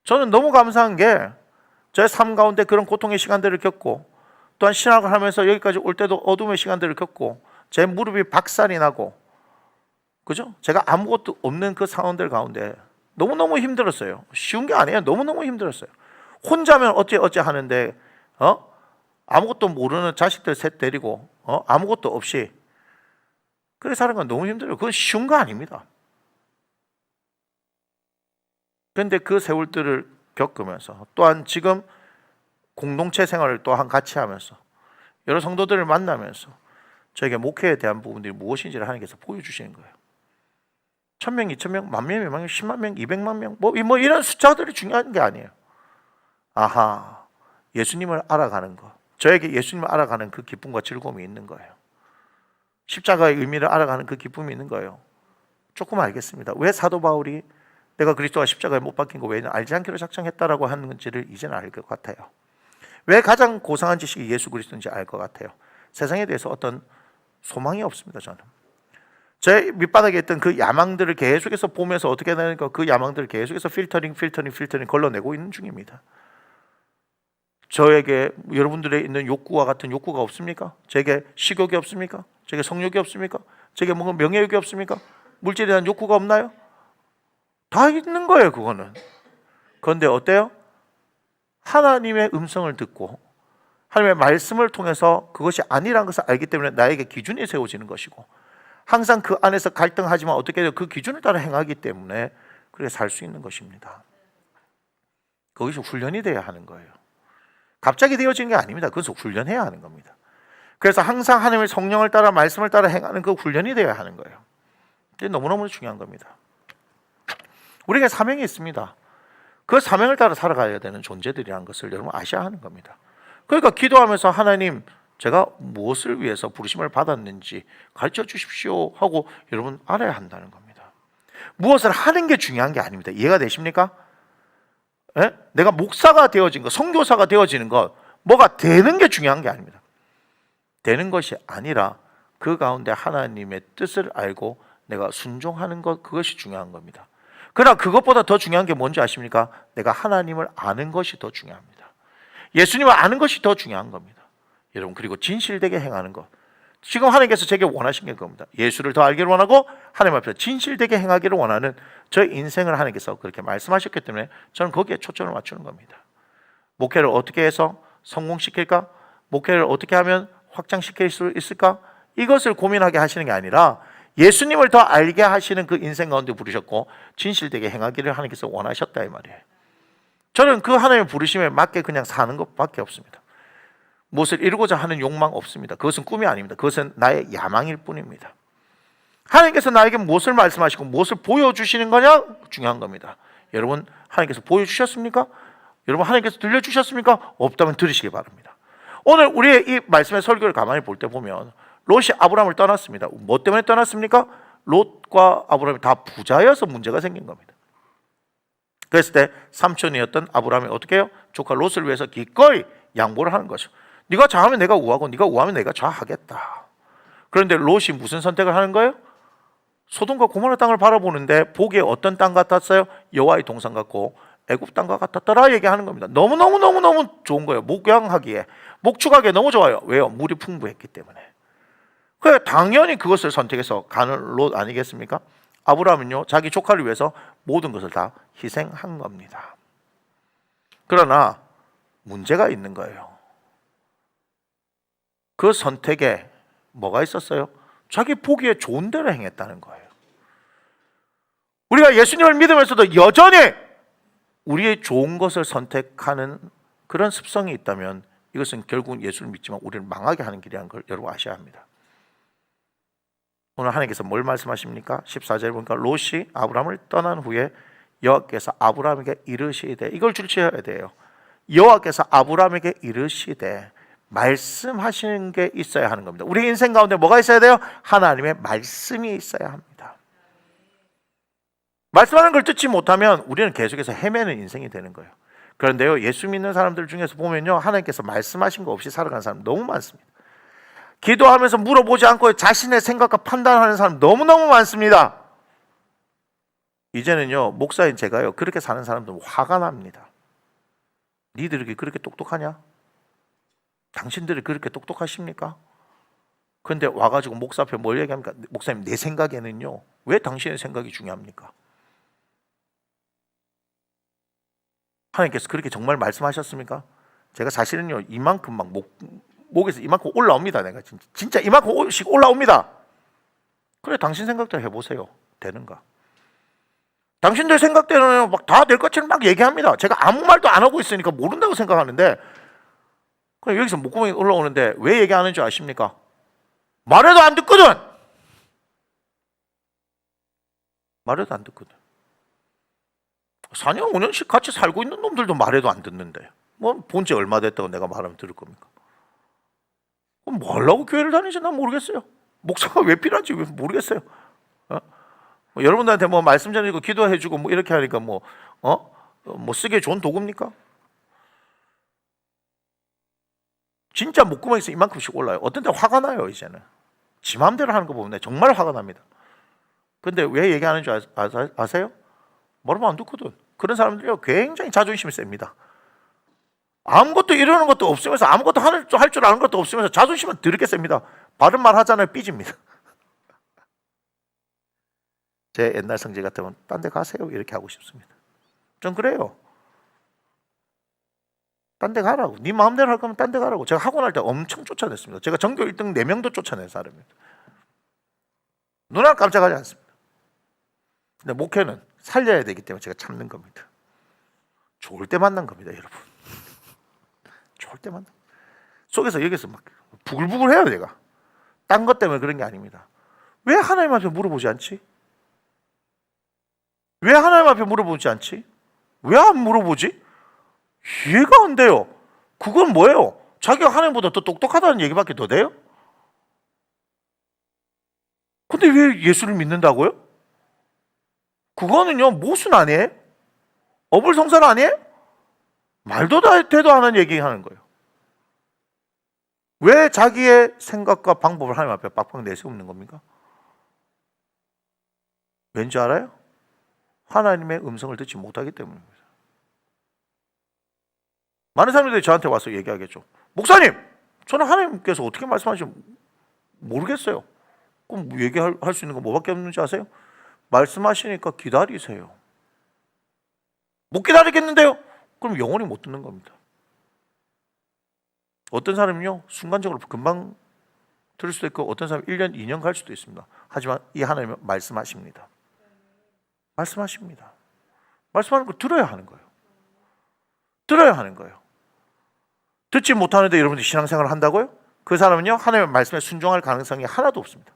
저는 너무 감사한 게 제 삶 가운데 그런 고통의 시간들을 겪고, 또한 신학을 하면서 여기까지 올 때도 어둠의 시간들을 겪고, 제 무릎이 박살이 나고, 그죠? 제가 아무것도 없는 그 상황들 가운데 너무너무 힘들었어요. 쉬운 게 아니에요. 너무너무 힘들었어요. 혼자면 어째 하는데 아무것도 모르는 자식들 셋 데리고 아무것도 없이 그래 사는 건 너무 힘들어요. 그건 쉬운 거 아닙니다. 그런데 그 세월들을 겪으면서, 또한 지금 공동체 생활을 또한 같이 하면서 여러 성도들을 만나면서 저에게 목회에 대한 부분들이 무엇인지를 하나님께서 보여주시는 거예요. 1000명, 2000명, 10,000명, 100,000명, 10만 명, 200만 명, 뭐 이런 숫자들이 중요한 게 아니에요. 아하, 예수님을 알아가는 것, 저에게 예수님을 알아가는 그 기쁨과 즐거움이 있는 거예요. 십자가의 의미를 알아가는 그 기쁨이 있는 거예요. 조금 알겠습니다. 왜 사도 바울이 내가 그리스도가 십자가에 못 박힌 거 왜 알지 않기로 작정했다라고 하는 건지를 이제는 알 것 같아요. 왜 가장 고상한 지식이 예수 그리스도인지 알 것 같아요. 세상에 대해서 어떤 소망이 없습니다. 저는 제 밑바닥에 있던 그 야망들을 계속해서 보면서 어떻게 되는가, 그 야망들을 계속해서 필터링 걸러내고 있는 중입니다. 저에게 여러분들의 있는 욕구와 같은 욕구가 없습니까? 제게 식욕이 없습니까? 제게 성욕이 없습니까? 제게 뭔가 명예욕이 없습니까? 물질에 대한 욕구가 없나요? 다 있는 거예요. 그거는. 그런데 어때요? 하나님의 음성을 듣고 하나님의 말씀을 통해서 그것이 아니라는 것을 알기 때문에 나에게 기준이 세워지는 것이고, 항상 그 안에서 갈등하지만 어떻게 해요? 그 기준을 따라 행하기 때문에 그렇게 살 수 있는 것입니다. 그것이 훈련이 돼야 하는 거예요. 갑자기 되어지는 게 아닙니다. 그것은 훈련해야 하는 겁니다. 그래서 항상 하나님의 성령을 따라 말씀을 따라 행하는 그 훈련이 되어야 하는 거예요. 이게 너무너무 중요한 겁니다. 우리가 사명이 있습니다. 그 사명을 따라 살아가야 되는 존재들이라는 것을 여러분 아셔야 하는 겁니다. 그러니까 기도하면서 하나님, 제가 무엇을 위해서 부르심을 받았는지 가르쳐 주십시오 하고 여러분 알아야 한다는 겁니다. 무엇을 하는 게 중요한 게 아닙니다. 이해가 되십니까? 예? 내가 목사가 되어진 것, 선교사가 되어지는 것, 뭐가 되는 게 중요한 게 아닙니다. 되는 것이 아니라 그 가운데 하나님의 뜻을 알고 내가 순종하는 것, 그것이 중요한 겁니다. 그러나 그것보다 더 중요한 게 뭔지 아십니까? 내가 하나님을 아는 것이 더 중요합니다. 예수님을 아는 것이 더 중요한 겁니다. 여러분, 그리고 진실되게 행하는 것. 지금 하나님께서 제게 원하신 게 그겁니다. 예수를 더 알기를 원하고 하나님 앞에서 진실되게 행하기를 원하는 저의 인생을 하나님께서 그렇게 말씀하셨기 때문에 저는 거기에 초점을 맞추는 겁니다. 목회를 어떻게 해서 성공시킬까? 목회를 어떻게 하면 확장시킬 수 있을까? 이것을 고민하게 하시는 게 아니라 예수님을 더 알게 하시는 그 인생 가운데 부르셨고 진실되게 행하기를 하나님께서 원하셨다 이 말이에요. 저는 그 하나님의 부르심에 맞게 그냥 사는 것밖에 없습니다. 무엇을 이루고자 하는 욕망 없습니다. 그것은 꿈이 아닙니다. 그것은 나의 야망일 뿐입니다. 하나님께서 나에게 무엇을 말씀하시고 무엇을 보여주시는 거냐? 중요한 겁니다. 여러분, 하나님께서 보여주셨습니까? 여러분, 하나님께서 들려주셨습니까? 없다면 들으시기 바랍니다. 오늘 우리의 이 말씀의 설교를 가만히 볼 때 보면 롯이 아브라함을 떠났습니다. 뭐 때문에 떠났습니까? 롯과 아브라함이 다 부자여서 문제가 생긴 겁니다. 그랬을 때 삼촌이었던 아브라함이 어떻게 해요? 조카 롯을 위해서 기꺼이 양보를 하는 거죠. 네가 좌하면 내가 우하고 네가 우하면 내가 좌하겠다. 그런데 롯이 무슨 선택을 하는 거예요? 소돔과 고모라 땅을 바라보는데 보기에 어떤 땅 같았어요? 여호와의 동산 같고 애굽 땅과 같았더라 얘기하는 겁니다. 너무 좋은 거예요. 목양하기에, 목축하기에 너무 좋아요. 왜요? 물이 풍부했기 때문에. 그래, 당연히 그것을 선택해서 가는 롯 아니겠습니까? 아브라함은요, 자기 조카를 위해서 모든 것을 다 희생한 겁니다. 그러나 문제가 있는 거예요. 그 선택에 뭐가 있었어요? 자기 보기에 좋은 대로 행했다는 거예요. 우리가 예수님을 믿으면서도 여전히 우리의 좋은 것을 선택하는 그런 습성이 있다면 이것은 결국 예수를 믿지만 우리를 망하게 하는 길이라는 걸 여러분 아셔야 합니다. 오늘 하나님께서 뭘 말씀하십니까? 14절에 보니까 롯이 아브라함을 떠난 후에 여호와께서 아브라함에게 이르시되, 이걸 줄치어야 돼요. 여호와께서 아브라함에게 이르시되, 말씀하시는 게 있어야 하는 겁니다. 우리 인생 가운데 뭐가 있어야 돼요? 하나님의 말씀이 있어야 합니다. 말씀하는 걸 듣지 못하면 우리는 계속해서 헤매는 인생이 되는 거예요. 그런데요, 예수 믿는 사람들 중에서 보면요, 하나님께서 말씀하신 거 없이 살아가는 사람 너무 많습니다. 기도하면서 물어보지 않고 자신의 생각과 판단하는 사람 너무너무 많습니다. 이제는요, 목사인 제가요, 그렇게 사는 사람들 화가 납니다. 니들이 그렇게 똑똑하냐? 당신들이 그렇게 똑똑하십니까? 근데 와가지고 목사 앞에 뭘 얘기합니까? 목사님, 내 생각에는요, 왜 당신의 생각이 중요합니까? 하나님께서 그렇게 정말 말씀하셨습니까? 제가 사실은요, 이만큼 막 목에서 이만큼 올라옵니다. 내가 진짜 이만큼씩 올라옵니다. 그래, 당신 생각대로 해보세요. 되는가? 당신들 생각대로는 막 다 될 것처럼 막 얘기합니다. 제가 아무 말도 안 하고 있으니까 모른다고 생각하는데, 그럼 여기서 목구멍이 올라오는데 왜 얘기 안 하는 줄 아십니까? 말해도 안 듣거든. 말해도 안 듣거든. 4년 5년씩 같이 살고 있는 놈들도 말해도 안 듣는데 뭐 본지 얼마 됐다고 내가 말하면 들을 겁니까? 그럼 뭐 하려고 교회를 다니지? 난 모르겠어요. 목사가 왜 필요한지 모르겠어요. 뭐 여러분들한테 뭐 말씀 전해주고 기도해주고 뭐 이렇게 하니까 뭐 쓰기에 좋은 도구입니까? 진짜 목구멍에서 이만큼씩 올라요. 어떤 때 화가 나요. 이제는 지 마음대로 하는 거 보면 정말 화가 납니다. 근데 왜 얘기하는 줄 아세요? 말하면 안 듣거든. 그런 사람들이요, 굉장히 자존심이 셉니다. 아무것도 이루는 것도 없으면서 아무것도 할 줄 아는 것도 없으면서 자존심은 더럽게 셉니다. 바른 말 하잖아요, 삐집니다. 제 옛날 성질 같으면 딴 데 가세요 이렇게 하고 싶습니다. 전 그래요. 딴 데 가라고. 네 마음대로 할 거면 딴 데 가라고. 제가 학원 할 때 엄청 쫓아냈습니다. 제가 전교 1등 4명도 쫓아낸 사람입니다. 누나 깜짝하지 않습니다. 근데 목회는 살려야 되기 때문에 제가 참는 겁니다. 좋을 때 만난 겁니다, 여러분. 좋을 때 만난. 속에서 여기서 막 부글부글 해요, 내가. 딴 것 때문에 그런 게 아닙니다. 왜 하나님 앞에 물어보지 않지? 왜 하나님 앞에 물어보지 않지? 왜 안 물어보지? 이해가 안 돼요. 그건 뭐예요? 자기가 하나님보다 더 똑똑하다는 얘기밖에 더 돼요? 근데 왜 예수를 믿는다고요? 그거는요, 모순 아니에요? 어불성설 아니에요? 말도 되도 않은 얘기하는 거예요. 왜 자기의 생각과 방법을 하나님 앞에 빡빡 내세우는 겁니까? 왠지 알아요? 하나님의 음성을 듣지 못하기 때문입니다. 많은 사람들이 저한테 와서 얘기하겠죠. 목사님, 저는 하나님께서 어떻게 말씀하시는지 모르겠어요. 그럼 얘기할 수 있는 거 뭐밖에 없는지 아세요? 말씀하시니까 기다리세요. 못 기다리겠는데요? 그럼 영원히 못 듣는 겁니다. 어떤 사람은요, 순간적으로 금방 들을 수도 있고 어떤 사람은 1년, 2년 갈 수도 있습니다. 하지만 이 하나님은 말씀하십니다. 말씀하십니다. 말씀하는 걸 들어야 하는 거예요. 들어야 하는 거예요. 듣지 못하는데 여러분들이 신앙생활을 한다고요? 그 사람은요, 하나님의 말씀에 순종할 가능성이 하나도 없습니다.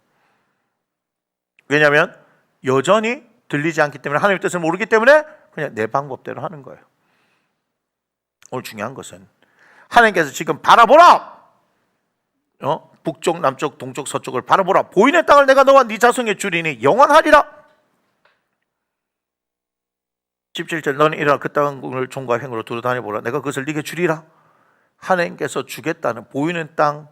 왜냐하면 여전히 들리지 않기 때문에, 하나님의 뜻을 모르기 때문에 그냥 내 방법대로 하는 거예요. 오늘 중요한 것은 하나님께서 지금 바라보라! 북쪽, 남쪽, 동쪽, 서쪽을 바라보라. 보이는 땅을 내가 너와 네 자손에게 주리니 영원하리라. 17절, 너는 일어나 그 땅을 종과 행으로 두루 다녀보라. 내가 그것을 네게 주리라. 하나님께서 주겠다는, 보이는 땅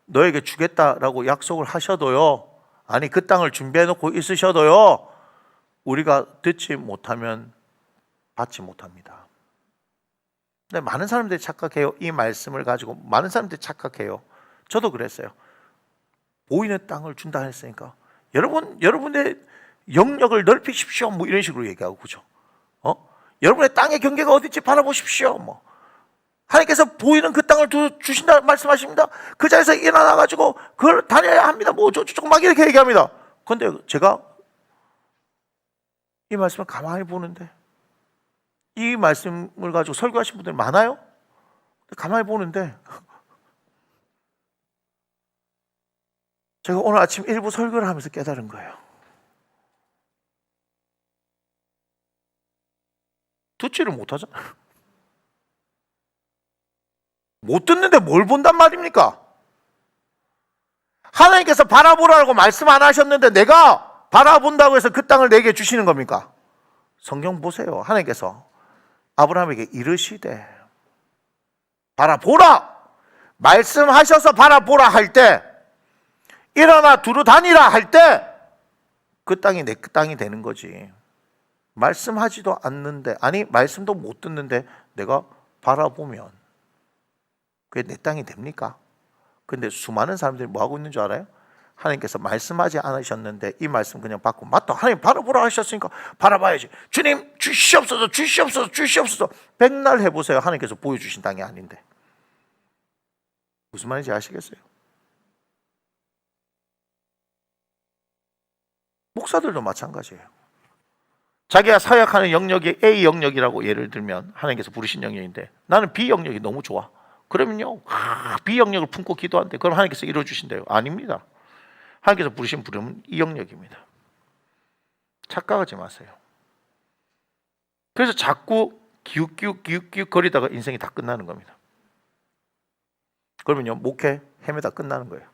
너에게 주겠다라고 약속을 하셔도요, 아니 그 땅을 준비해놓고 있으셔도요, 우리가 듣지 못하면 받지 못합니다. 근데 많은 사람들이 착각해요. 이 말씀을 가지고 많은 사람들이 착각해요. 저도 그랬어요. 보이는 땅을 준다 했으니까 여러분의 영역을 넓히십시오, 뭐 이런 식으로 얘기하고, 그죠? 여러분의 땅의 경계가 어딘지 바라보십시오. 뭐 하나님께서 보이는 그 땅을 주신다 말씀하십니다. 그 자리에서 일어나 가지고 그걸 다녀야 합니다. 뭐 저쪽 막 이렇게 얘기합니다. 그런데 제가 이 말씀을 가만히 보는데, 이 말씀을 가지고 설교하신 분들 많아요. 가만히 보는데 제가 오늘 아침 일부 설교를 하면서 깨달은 거예요. 듣지를 못하잖아요. 못 듣는데 뭘 본단 말입니까? 하나님께서 바라보라고 말씀 안 하셨는데 내가 바라본다고 해서 그 땅을 내게 주시는 겁니까? 성경 보세요. 하나님께서 아브라함에게 이르시되 바라보라! 말씀하셔서 바라보라 할 때, 일어나 두루 다니라 할 때 그 땅이 내 땅이 되는 거지. 말씀하지도 않는데, 아니 말씀도 못 듣는데 내가 바라보면 그게 내 땅이 됩니까? 근데 수많은 사람들이 뭐 하고 있는 줄 알아요? 하나님께서 말씀하지 않으셨는데 이 말씀 그냥 받고, 맞다, 하나님 바라보라 하셨으니까 바라봐야지. 주님 주시옵소서, 주시옵소서, 주시옵소서. 백날 해보세요. 하나님께서 보여주신 땅이 아닌데. 무슨 말인지 아시겠어요? 목사들도 마찬가지예요. 자기가 사역하는 영역이 A 영역이라고 예를 들면 하나님께서 부르신 영역인데 나는 B 영역이 너무 좋아. 그러면요, B 영역을 품고 기도한대. 그럼 하나님께서 이루어주신대요. 아닙니다. 하나님께서 부르신 부름은 이 영역입니다. 착각하지 마세요. 그래서 자꾸 기웃기웃 거리다가 인생이 다 끝나는 겁니다. 그러면요, 목회 헤매다 끝나는 거예요.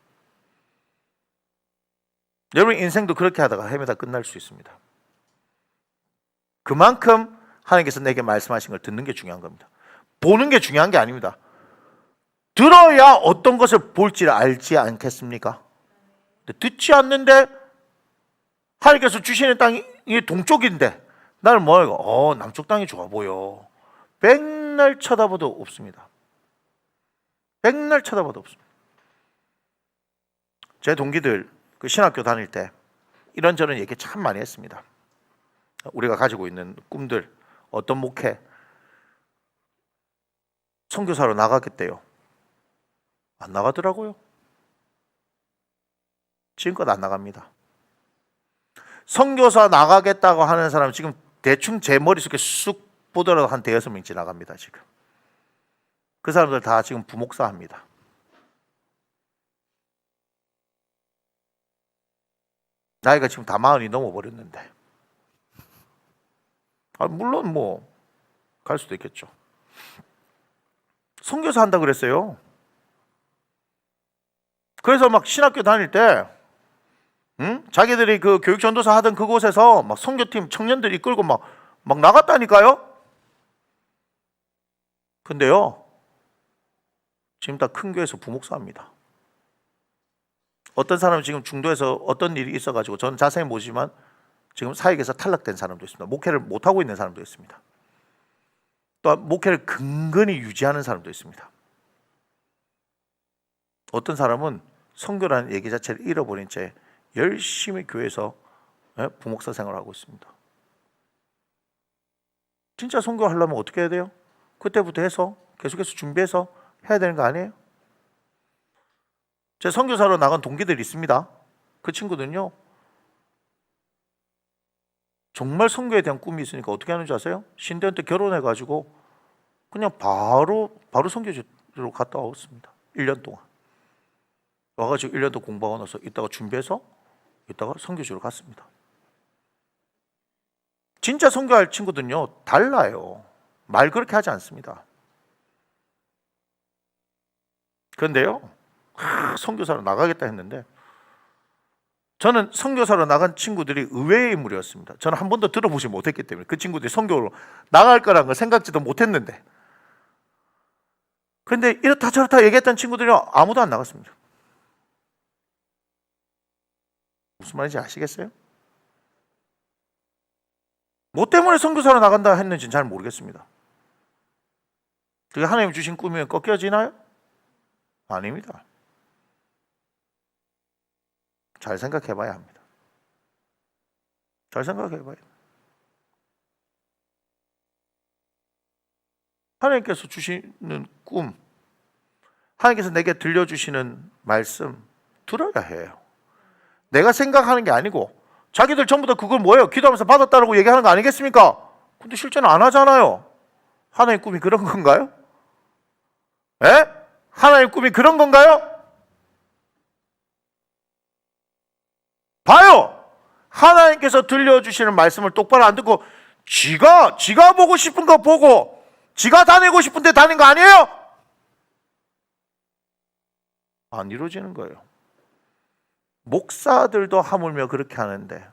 여러분 인생도 그렇게 하다가 헤매다 끝날 수 있습니다. 그만큼 하나님께서 내게 말씀하신 걸 듣는 게 중요한 겁니다. 보는 게 중요한 게 아닙니다. 들어야 어떤 것을 볼지를 알지 않겠습니까? 듣지 않는데 하나님께서 주시는 땅이 동쪽인데 나는 뭐예요? 남쪽 땅이 좋아 보여. 백날 쳐다봐도 없습니다. 백날 쳐다봐도 없습니다. 제 동기들 그 신학교 다닐 때 이런저런 얘기 참 많이 했습니다. 우리가 가지고 있는 꿈들, 어떤 목회, 선교사로 나가겠대요. 안 나가더라고요. 지금껏 안 나갑니다. 선교사 나가겠다고 하는 사람 지금 대충 제 머릿속에 쑥 보더라도 한 대여섯 명 지나갑니다. 지금 그 사람들 다 지금 부목사 합니다. 나이가 지금 다 40이 넘어버렸는데 물론 뭐 갈 수도 있겠죠. 선교사 한다 그랬어요. 그래서 막 신학교 다닐 때 자기들이 그 교육 전도사 하던 그곳에서 막 선교팀 청년들 이끌고 막 나갔다니까요. 근데요, 지금 다 큰 교회에서 부목사합니다. 어떤 사람은 지금 중도에서 어떤 일이 있어가지고 저는 자세히 모르지만 지금 사역에서 탈락된 사람도 있습니다. 목회를 못하고 있는 사람도 있습니다. 또한 목회를 근근히 유지하는 사람도 있습니다. 어떤 사람은 선교라는 얘기 자체를 잃어버린 채 열심히 교회에서 부목사 생활을 하고 있습니다. 진짜 선교하려면 어떻게 해야 돼요? 그때부터 해서 계속해서 준비해서 해야 되는 거 아니에요? 제 선교사로 나간 동기들이 있습니다. 그 친구들은요, 정말 선교에 대한 꿈이 있으니까 어떻게 하는지 아세요? 신대원 때 결혼해가지고 그냥 바로 선교지로 갔다 왔습니다. 1년 동안 와가지고 1년 더 공부하고 나서 이따가 준비해서 이따가 선교지로 갔습니다. 진짜 선교할 친구들은요 달라요. 말 그렇게 하지 않습니다. 그런데요, 선교사로 나가겠다 했는데 저는 선교사로 나간 친구들이 의외의 인물이었습니다. 저는 한 번도 들어보지 못했기 때문에 그 친구들이 선교로 나갈 거라는 걸 생각지도 못했는데, 그런데 이렇다 저렇다 얘기했던 친구들이 아무도 안 나갔습니다. 무슨 말인지 아시겠어요? 뭐 때문에 선교사로 나간다 했는지는 잘 모르겠습니다. 그게 하나님 주신 꿈이면 꺾여지나요? 아닙니다. 잘 생각해 봐야 합니다. 잘 생각해 봐야. 하나님께서 주시는 꿈, 하나님께서 내게 들려주시는 말씀 들어야 해요. 내가 생각하는 게 아니고 자기들 전부 다 그걸 뭐예요? 기도하면서 받았다라고 얘기하는 거 아니겠습니까? 근데 실제는 안 하잖아요. 하나님 꿈이 그런 건가요? 에? 하나님 꿈이 그런 건가요? 봐요. 하나님께서 들려주시는 말씀을 똑바로 안 듣고 지가 보고 싶은 거 보고 지가 다니고 싶은 데 다닌 거 아니에요? 안 이루어지는 거예요. 목사들도 하물며 그렇게 하는데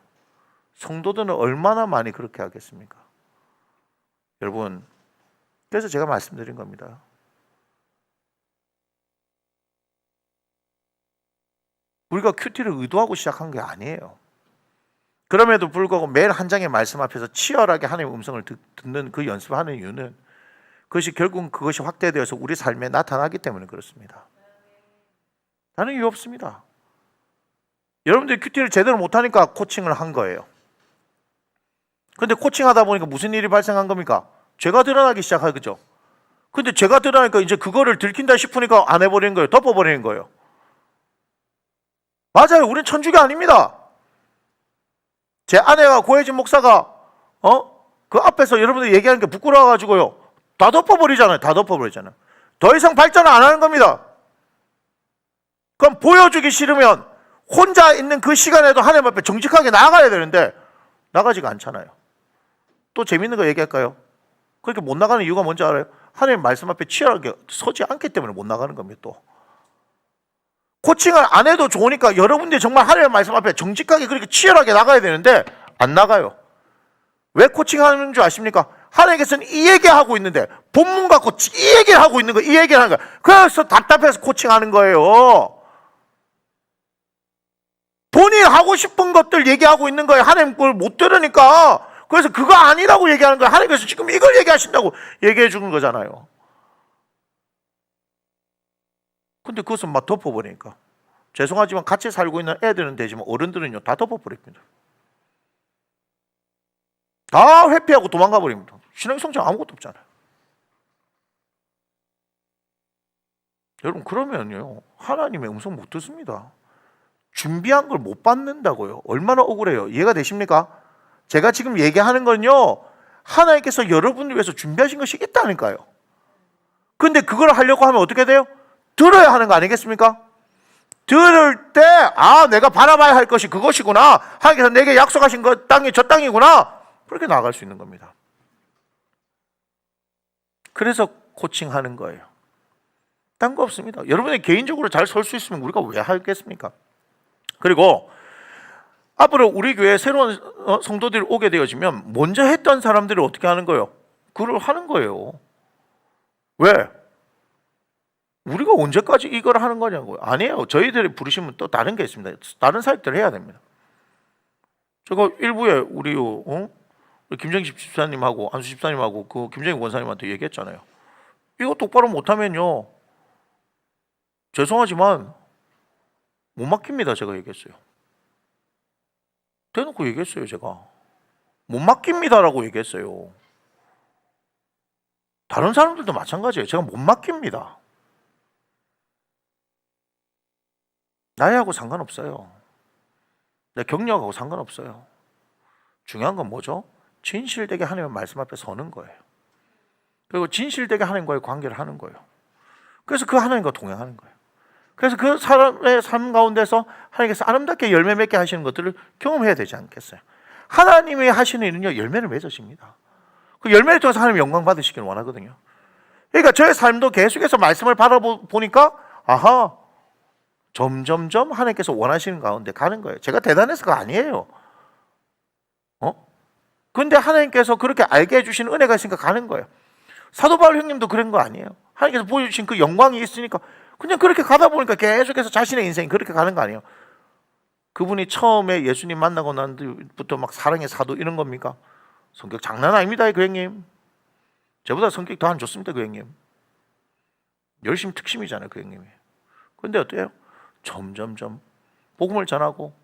성도들은 얼마나 많이 그렇게 하겠습니까? 여러분, 그래서 제가 말씀드린 겁니다. 우리가 큐티를 의도하고 시작한 게 아니에요. 그럼에도 불구하고 매일 한 장의 말씀 앞에서 치열하게 하나님의 음성을 듣는 그 연습을 하는 이유는 그것이 결국은 그것이 확대되어서 우리 삶에 나타나기 때문에 그렇습니다. 다른 이유 없습니다. 여러분들이 큐티를 제대로 못하니까 코칭을 한 거예요. 근데 코칭하다 보니까 무슨 일이 발생한 겁니까? 죄가 드러나기 시작하죠. 근데 죄가 드러나니까 이제 그거를 들킨다 싶으니까 안 해버리는 거예요. 덮어버리는 거예요. 맞아요. 우린 천주교 아닙니다. 제 아내가 고혜진 목사가 그 앞에서 여러분들 얘기하는 게 부끄러워가지고요. 다 덮어버리잖아요. 다 덮어버리잖아요. 더 이상 발전 안 하는 겁니다. 그럼 보여주기 싫으면 혼자 있는 그 시간에도 하나님 앞에 정직하게 나가야 되는데 나가지가 않잖아요. 또 재밌는 거 얘기할까요? 그렇게 못 나가는 이유가 뭔지 알아요? 하나님 말씀 앞에 치열하게 서지 않기 때문에 못 나가는 겁니다. 또 코칭을 안 해도 좋으니까 여러분들이 정말 하나님 말씀 앞에 정직하게 그렇게 치열하게 나가야 되는데 안 나가요. 왜 코칭하는 줄 아십니까? 하나님께서는 이 얘기하고 있는데 본문 갖고 이 얘기를 하고 있는 거예요. 이 얘기를 하는 거예요. 그래서 답답해서 코칭하는 거예요. 본인이 하고 싶은 것들 얘기하고 있는 거예요. 하나님 걸 못 들으니까. 그래서 그거 아니라고 얘기하는 거예요. 하나님께서 지금 이걸 얘기하신다고 얘기해 주는 거잖아요. 근데 그것은 막 덮어버리니까. 죄송하지만 같이 살고 있는 애들은 되지만 어른들은요 다 덮어버립니다. 다 회피하고 도망가 버립니다. 신앙 성장 아무것도 없잖아요. 여러분 그러면요 하나님의 음성 못 듣습니다. 준비한 걸 못 받는다고요. 얼마나 억울해요. 이해가 되십니까? 제가 지금 얘기하는 건요 하나님께서 여러분을 위해서 준비하신 것이 있다니까요. 근데 그걸 하려고 하면 어떻게 돼요? 들어야 하는 거 아니겠습니까? 들을 때 내가 바라봐야 할 것이 그것이구나. 하나님께서 내게 약속하신 것 땅이 저 땅이구나. 그렇게 나아갈 수 있는 겁니다. 그래서 코칭하는 거예요. 딴 거 없습니다. 여러분이 개인적으로 잘 설 수 있으면 우리가 왜 하겠습니까? 그리고 앞으로 우리 교회에 새로운 성도들이 오게 되어지면 먼저 했던 사람들이 어떻게 하는 거예요? 그걸 하는 거예요. 왜? 우리가 언제까지 이걸 하는 거냐고요? 아니에요. 저희들이 부르시면 또 다른 게 있습니다. 다른 사역들을 해야 됩니다. 제가 일부에 우리 김정식 집사님하고 안수 집사님하고 그 김정희 원사님한테 얘기했잖아요. 이거 똑바로 못하면요 죄송하지만 못 맡깁니다. 제가 얘기했어요. 대놓고 얘기했어요. 제가 못 맡깁니다라고 얘기했어요. 다른 사람들도 마찬가지예요. 제가 못 맡깁니다. 나이하고 상관없어요. 내 경력하고 상관없어요. 중요한 건 뭐죠? 진실되게 하나님의 말씀 앞에 서는 거예요. 그리고 진실되게 하나님과의 관계를 하는 거예요. 그래서 그 하나님과 동행하는 거예요. 그래서 그 사람의 삶 가운데서 하나님께서 아름답게 열매 맺게 하시는 것들을 경험해야 되지 않겠어요? 하나님이 하시는 일은요 열매를 맺으십니다. 그 열매를 통해서 하나님 영광 받으시길 원하거든요. 그러니까 저의 삶도 계속해서 말씀을 바라보니까 점점점 하나님께서 원하시는 가운데 가는 거예요. 제가 대단해서가 아니에요. 근데 하나님께서 그렇게 알게 해주시는 은혜가 있으니까 가는 거예요. 사도 바울 형님도 그런 거 아니에요. 하나님께서 보여주신 그 영광이 있으니까 그냥 그렇게 가다 보니까 계속해서 자신의 인생이 그렇게 가는 거 아니에요. 그분이 처음에 예수님 만나고 난 뒤부터 막 사랑의 사도 이런 겁니까? 성격 장난 아닙니다, 그 형님. 저보다 성격 더 안 좋습니다, 그 형님. 열심 특심이잖아요, 그 형님이. 근데 어때요? 점점점 복음을 전하고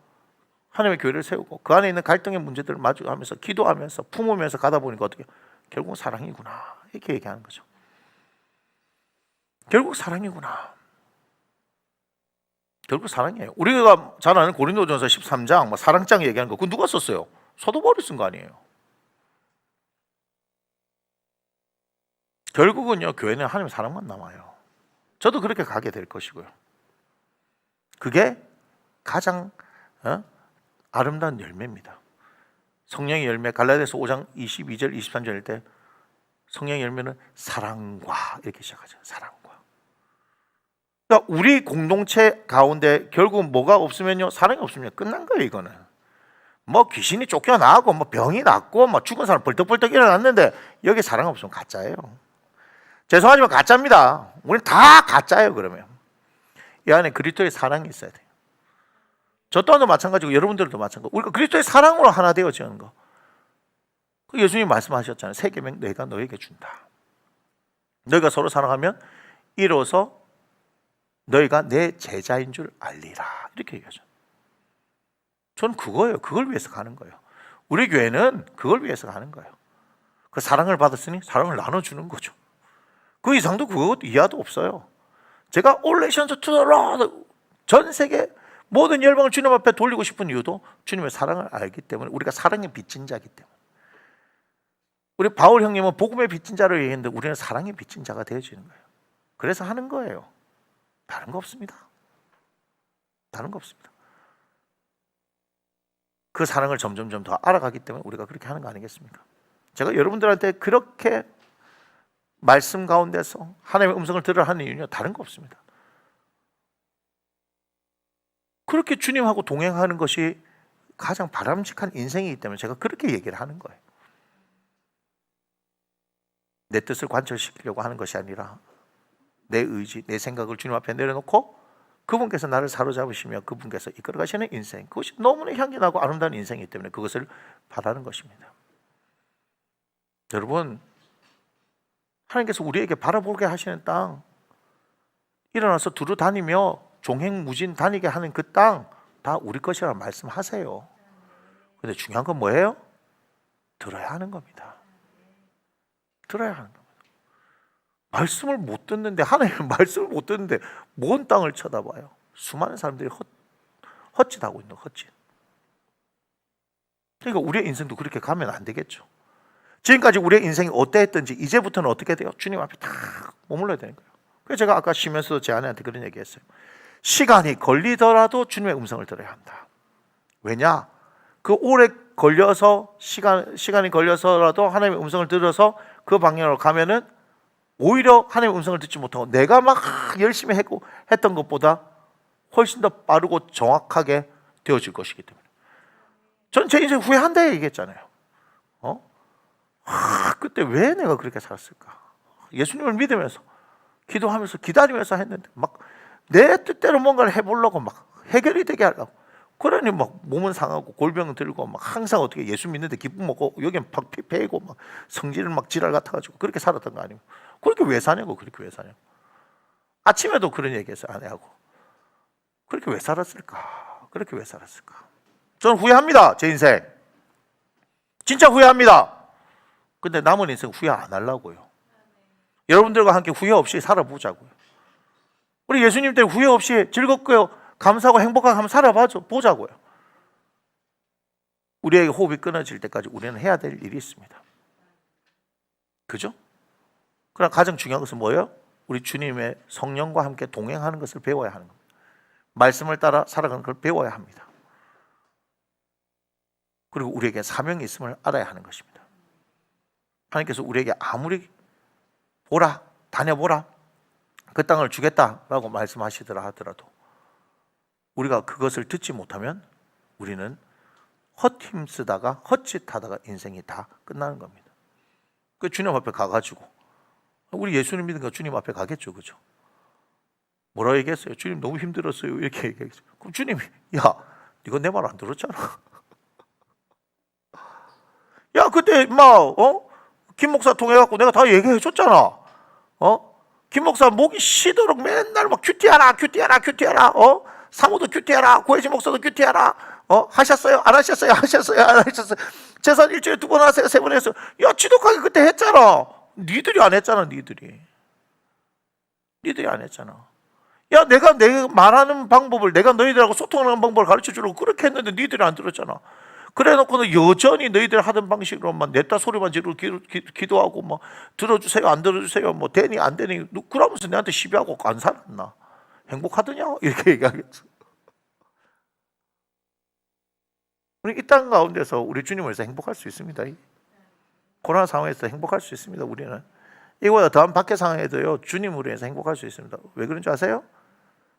하나님의 교회를 세우고 그 안에 있는 갈등의 문제들을 마주하면서 기도하면서 품으면서 가다 보니까 어떻게 결국 사랑이구나 이렇게 얘기하는 거죠. 결국 사랑이구나. 결국 사랑이에요. 우리가 잘 아는 고린도전서 13장 사랑장 얘기하는 거 그거 누가 썼어요? 사도 바울이 쓴 거 아니에요. 결국은요 교회는 하나님의 사랑만 남아요. 저도 그렇게 가게 될 것이고요. 그게 가장 아름다운 열매입니다. 성령의 열매 갈라디아서 5장 22절 23절일 때 성령의 열매는 사랑과 이렇게 시작하죠. 사랑과. 그러니까 우리 공동체 가운데 결국 뭐가 없으면요 사랑이 없으면 끝난 거예요. 이거는 뭐 귀신이 쫓겨나고 뭐 병이 났고 뭐 죽은 사람 벌떡벌떡 일어났는데 여기 사랑 없으면 가짜예요. 죄송하지만 가짜입니다. 우리는 다 가짜예요. 그러면 이 안에 그리스도의 사랑이 있어야 돼요. 저 또한도 마찬가지고 여러분들도 마찬가지고 우리가 그리스도의 사랑으로 하나 되어지는 거. 그 예수님이 말씀하셨잖아요. 새 계명 내가 너에게 준다. 너희가 서로 사랑하면 이로써 너희가 내 제자인 줄 알리라. 이렇게 얘기하죠. 저는 그거예요. 그걸 위해서 가는 거예요. 우리 교회는 그걸 위해서 가는 거예요. 그 사랑을 받았으니 사랑을 나눠주는 거죠. 그 이상도 그것도 이하도 없어요. 제가 All Nations to the Lord 전 세계 모든 열방을 주님 앞에 돌리고 싶은 이유도 주님의 사랑을 알기 때문에 우리가 사랑의 빚진 자이기 때문에. 우리 바울 형님은 복음의 빚진 자를 얘기했는데 우리는 사랑의 빚진 자가 되어지는 거예요. 그래서 하는 거예요. 다른 거 없습니다. 다른 거 없습니다. 그 사랑을 점점점 더 알아가기 때문에 우리가 그렇게 하는 거 아니겠습니까? 제가 여러분들한테 그렇게 말씀 가운데서 하나님의 음성을 들으라 하는 이유는 다른 거 없습니다. 그렇게 주님하고 동행하는 것이 가장 바람직한 인생이기 때문에 제가 그렇게 얘기를 하는 거예요. 내 뜻을 관철시키려고 하는 것이 아니라 내 의지, 내 생각을 주님 앞에 내려놓고 그분께서 나를 사로잡으시며 그분께서 이끌어 가시는 인생, 그것이 너무나 향기나고 아름다운 인생이기 때문에 그것을 바라는 것입니다. 여러분, 하나님께서 우리에게 바라보게 하시는 땅, 일어나서 두루 다니며 종횡무진 다니게 하는 그 땅 다 우리 것이라고 말씀하세요. 근데 중요한 건 뭐예요? 들어야 하는 겁니다. 들어야 하는 겁니다. 말씀을 못 듣는데, 하나님의 말씀을 못 듣는데 뭔 땅을 쳐다봐요? 수많은 사람들이 헛짓하고 있는 헛짓. 그러니까 우리의 인생도 그렇게 가면 안 되겠죠. 지금까지 우리의 인생이 어떠했든지 이제부터는 어떻게 돼요? 주님 앞에 다 머물러야 되는 거예요. 그래서 제가 아까 쉬면서도 제 아내한테 그런 얘기 했어요. 시간이 걸리더라도 주님의 음성을 들어야 한다. 왜냐? 그 오래 걸려서 시간이 걸려서라도 하나님의 음성을 들어서 그 방향으로 가면은 오히려 하나님의 음성을 듣지 못하고 내가 막 열심히 했던 것보다 훨씬 더 빠르고 정확하게 되어질 것이기 때문에. 전 제 인생 후회한다 얘기했잖아요. 그때 왜 내가 그렇게 살았을까? 예수님을 믿으면서 기도하면서 기다리면서 했는데 막 내 뜻대로 뭔가를 해보려고 막 해결이 되게 하려고, 그러니 막 몸은 상하고 골병 들고 막 항상 어떻게 예수 믿는데 기쁨 먹고 여기는 팍 피폐고 막 성질을 막 지랄 같아가지고 그렇게 살았던 거 아니고. 그렇게 왜 사냐고. 그렇게 왜 사냐고. 아침에도 그런 얘기했어요, 아내하고. 그렇게 왜 살았을까? 그렇게 왜 살았을까? 저는 후회합니다, 제 인생. 진짜 후회합니다. 근데 남은 인생 후회 안 하려고요. 여러분들과 함께 후회 없이 살아보자고요. 우리 예수님 때문에 후회 없이 즐겁고요, 감사하고 행복하게 한번 살아보자고요. 우리에게 호흡이 끊어질 때까지 우리는 해야 될 일이 있습니다. 그죠? 그러나 가장 중요한 것은 뭐예요? 우리 주님의 성령과 함께 동행하는 것을 배워야 하는 겁니다. 말씀을 따라 살아가는 걸 배워야 합니다. 그리고 우리에게 사명이 있음을 알아야 하는 것입니다. 하나님께서 우리에게 아무리 다녀보라, 그 땅을 주겠다라고 말씀하시더라 하더라도 우리가 그것을 듣지 못하면 우리는 헛힘쓰다가 헛짓하다가 인생이 다 끝나는 겁니다. 그 주님 앞에 가가지고, 우리 예수님 믿으니까 주님 앞에 가겠죠, 그죠? 뭐라고 얘기했어요? 주님 너무 힘들었어요, 이렇게 얘기했어요. 그럼 주님이, 야, 네가 내 말 안 들었잖아. 야, 그때 김 목사 통해갖고 내가 다 얘기해 줬잖아. 김 목사 목이 쉬도록 맨날 막 큐티하라. 사모도 큐티하라. 고혜지 목사도 큐티하라. 하셨어요? 안 하셨어요? 안 하셨어요? 재산 일주일에 2번 하세요? 3번 했어요? 야, 지독하게 그때 했잖아. 니들이 안 했잖아, 니들이 안 했잖아. 야, 내가 말하는 방법을, 내가 너희들하고 소통하는 방법을 가르쳐 주려고 그렇게 했는데 니들이 안 들었잖아. 그래 놓고는 여전히 너희들 하던 방식으로만 냈다 소리만 지르고 기도하고 뭐 들어주세요, 안 들어주세요, 뭐 되니 안 되니, 그러면서 내한테 시비하고 안 살았나? 행복하더냐? 이렇게 얘기하겠어. 우리 이 땅 가운데서 우리 주님을 위해서 행복할 수 있습니다. 코로나 상황에서 행복할 수 있습니다. 우리는 이거보다 더한 밖의 상황에도요, 주님을 위해서 행복할 수 있습니다. 왜 그런 줄 아세요?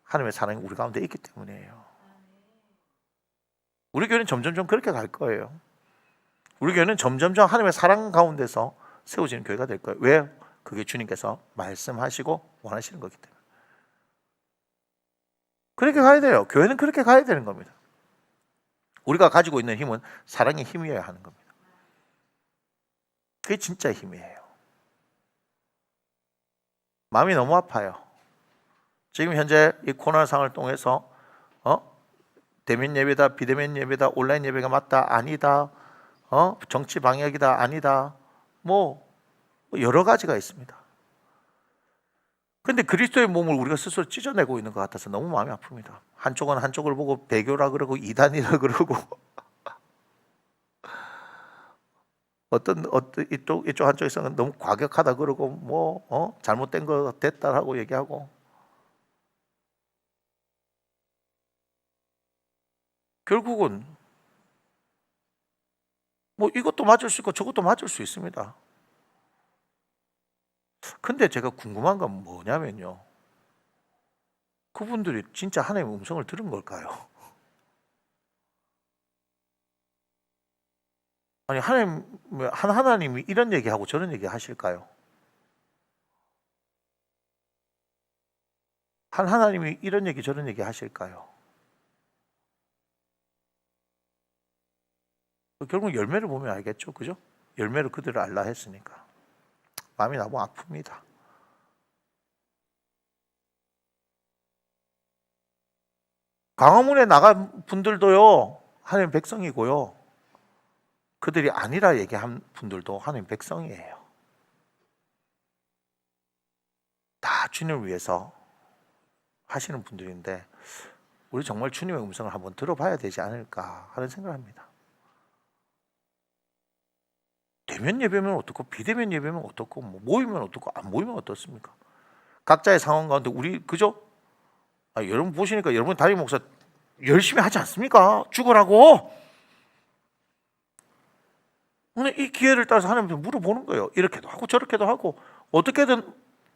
하나님의 사랑이 우리 가운데 있기 때문이에요. 우리 교회는 점점점 그렇게 갈 거예요. 우리 교회는 점점점 하나님의 사랑 가운데서 세워지는 교회가 될 거예요. 왜? 그게 주님께서 말씀하시고 원하시는 거기 때문에. 그렇게 가야 돼요. 교회는 그렇게 가야 되는 겁니다. 우리가 가지고 있는 힘은 사랑의 힘이어야 하는 겁니다. 그게 진짜 힘이에요. 마음이 너무 아파요. 지금 현재 이 코로나 상황을 통해서 대면 예배다, 비대면 예배다, 온라인 예배가 맞다, 아니다, 정치 방역이다, 아니다, 뭐 여러 가지가 있습니다. 그런데 그리스도의 몸을 우리가 스스로 찢어내고 있는 것 같아서 너무 마음이 아픕니다. 한쪽은 한쪽을 보고 배교라 그러고 이단이라 그러고 이쪽 한쪽에서는 너무 과격하다 그러고 뭐 잘못된 거 됐다라고 얘기하고, 결국은 뭐 이것도 맞을 수 있고 저것도 맞을 수 있습니다. 근데 제가 궁금한 건 뭐냐면요, 그분들이 진짜 하나님의 음성을 들은 걸까요? 아니, 하나님이 이런 얘기하고 저런 얘기 하실까요? 하나님이 이런 얘기 저런 얘기 하실까요? 결국 열매를 보면 알겠죠, 그죠? 열매를 그대로 알라 했으니까 마음이 너무 아픕니다. 광화문에 나간 분들도요, 하나님 백성이고요, 그들이 아니라 얘기한 분들도 하나님 백성이에요. 주님을 위해서 하시는 분들인데 우리 정말 주님의 음성을 한번 들어봐야 되지 않을까 하는 생각을 합니다. 대면 예배면 어떻고 비대면 예배면 어떻고 뭐 모이면 어떻고 안 모이면 어떻습니까? 각자의 상황 가운데 우리 그죠? 여러분 보시니까 여러분 담임 목사 열심히 하지 않습니까? 죽으라고. 오늘 이 기회를 따라서 하나님한테 물어보는 거예요. 이렇게도 하고 저렇게도 하고 어떻게든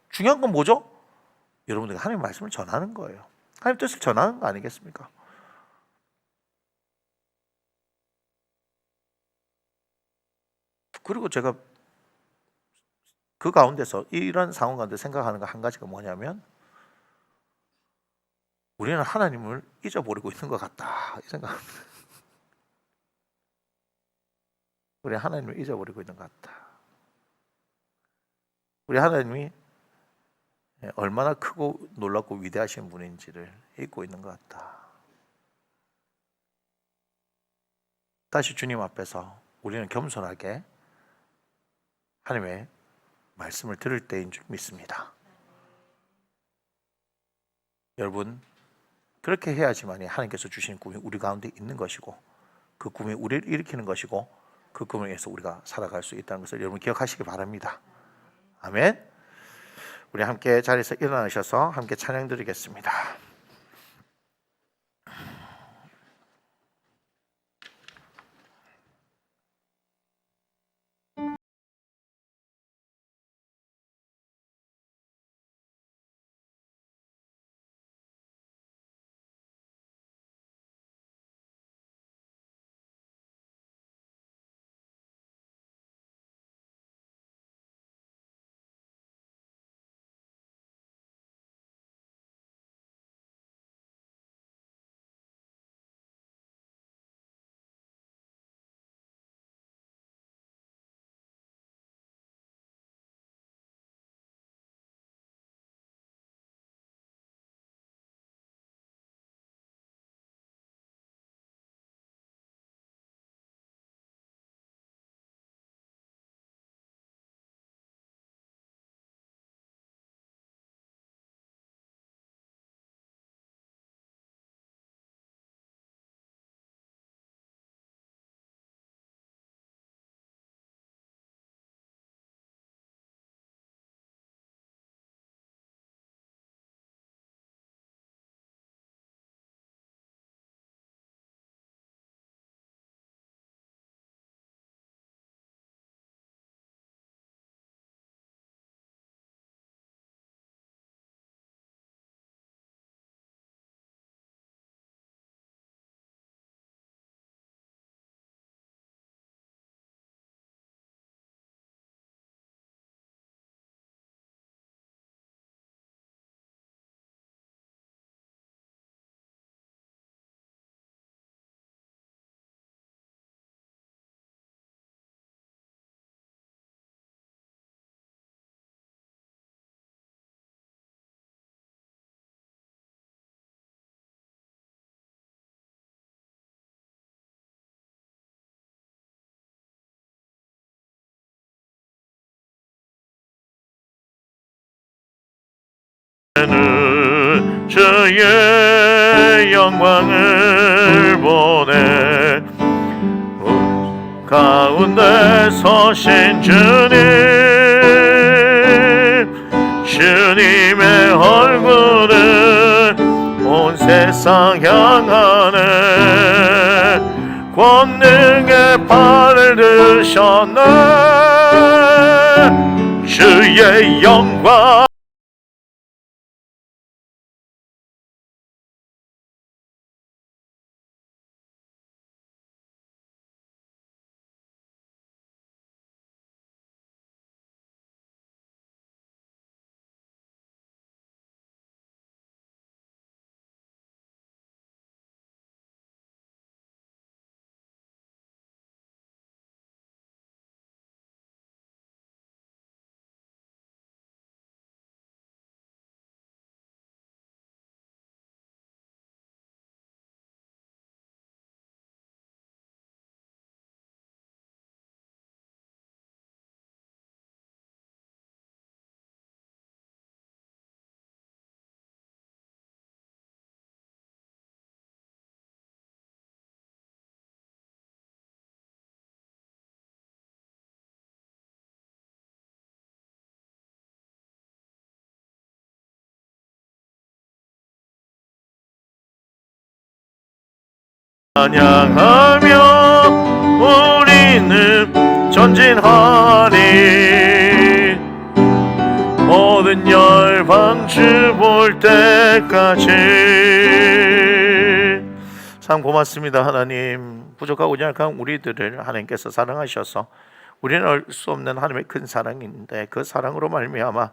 중요한 건 뭐죠? 여러분들이 하나님 말씀을 전하는 거예요. 하나님 뜻을 전하는 거 아니겠습니까? 그리고 제가 그 가운데서 이런 상황 가운데 생각하는 거 한 가지가 뭐냐면 우리는 하나님을 잊어버리고 있는 것 같다 이 생각합니다. 우리 하나님을 잊어버리고 있는 것 같다. 우리 하나님이 얼마나 크고 놀랍고 위대하신 분인지를 잊고 있는 것 같다. 다시 주님 앞에서 우리는 겸손하게 하나님의 말씀을 들을 때인 줄 믿습니다. 여러분 그렇게 해야지만이 하나님께서 주신 꿈이 우리 가운데 있는 것이고 그 꿈이 우리를 일으키는 것이고 그 꿈을 위해서 우리가 살아갈 수 있다는 것을 여러분 기억하시기 바랍니다. 아멘. 우리 함께 자리에서 일어나셔서 함께 찬양 드리겠습니다. 주의 영광을 보내 가운데 서신 주님의 얼굴은 온 세상 향하네 권능의 팔을 드셨네 주의 영광 찬양하며 우리는 전진하리. 모든 열방 주 볼 때까지. 참 고맙습니다. 하나님, 부족하고 연약한 우리들을 하나님께서 사랑하셔서 우리는 알 수 없는 하나님의 큰 사랑인데, 그 사랑으로 말미암아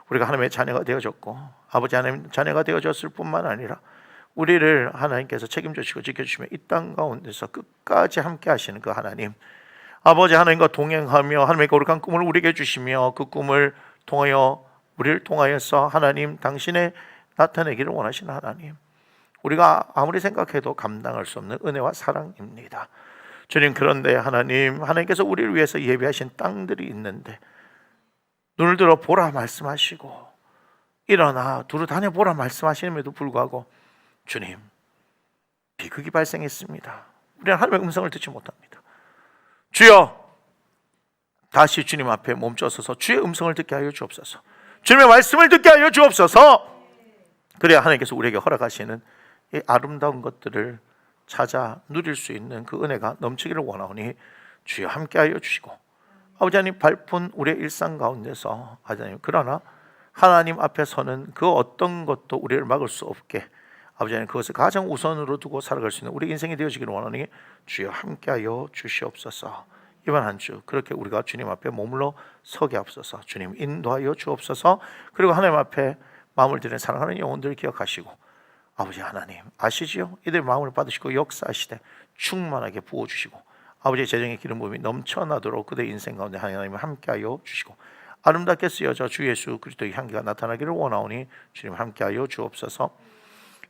우리가 하나님의 자녀가 되어졌고, 아버지 하나님 자녀가 되어졌을 뿐만 아니라 우리를 하나님께서 책임지시고 지켜주시며 이 땅 가운데서 끝까지 함께 하시는 그 하나님, 아버지 하나님과 동행하며 하나님의 거룩한 꿈을 우리에게 주시며 그 꿈을 통하여 우리를 통하여서 하나님 당신의 나타내기를 원하시는 하나님, 우리가 아무리 생각해도 감당할 수 없는 은혜와 사랑입니다. 주님, 그런데 하나님께서 우리를 위해서 예비하신 땅들이 있는데 눈을 들어 보라 말씀하시고 일어나 두루 다녀보라 말씀하시는데도 불구하고 주님, 비극이 발생했습니다. 우리는 하나님의 음성을 듣지 못합니다. 주여, 다시 주님 앞에 멈춰서서 주의 음성을 듣게 하여 주옵소서. 주님의 말씀을 듣게 하여 주옵소서. 그래야 하나님께서 우리에게 허락하시는 이 아름다운 것들을 찾아 누릴 수 있는 그 은혜가 넘치기를 원하오니 주여 함께하여 주시고, 아버지 하나님 발푼 우리의 일상 가운데서 하나님, 그러나 하나님 앞에 서는 그 어떤 것도 우리를 막을 수 없게 아버지 하나님 그것을 가장 우선으로 두고 살아갈 수 있는 우리 인생이 되어지기를 원하니 주여 함께하여 주시옵소서. 이번 한 주 그렇게 우리가 주님 앞에 머물러 서게 앞서서 주님 인도하여 주옵소서. 그리고 하나님 앞에 마음을 드리는 사랑하는 영혼들을 기억하시고 아버지 하나님 아시지요? 이들 마음을 받으시고 역사하시되 충만하게 부어주시고 아버지의 재정의 기름 부음이 넘쳐나도록 그들의 인생 가운데 하나님을 함께하여 주시고 아름답게 쓰여져 주 예수 그리스도의 향기가 나타나기를 원하오니 주님 함께하여 주옵소서.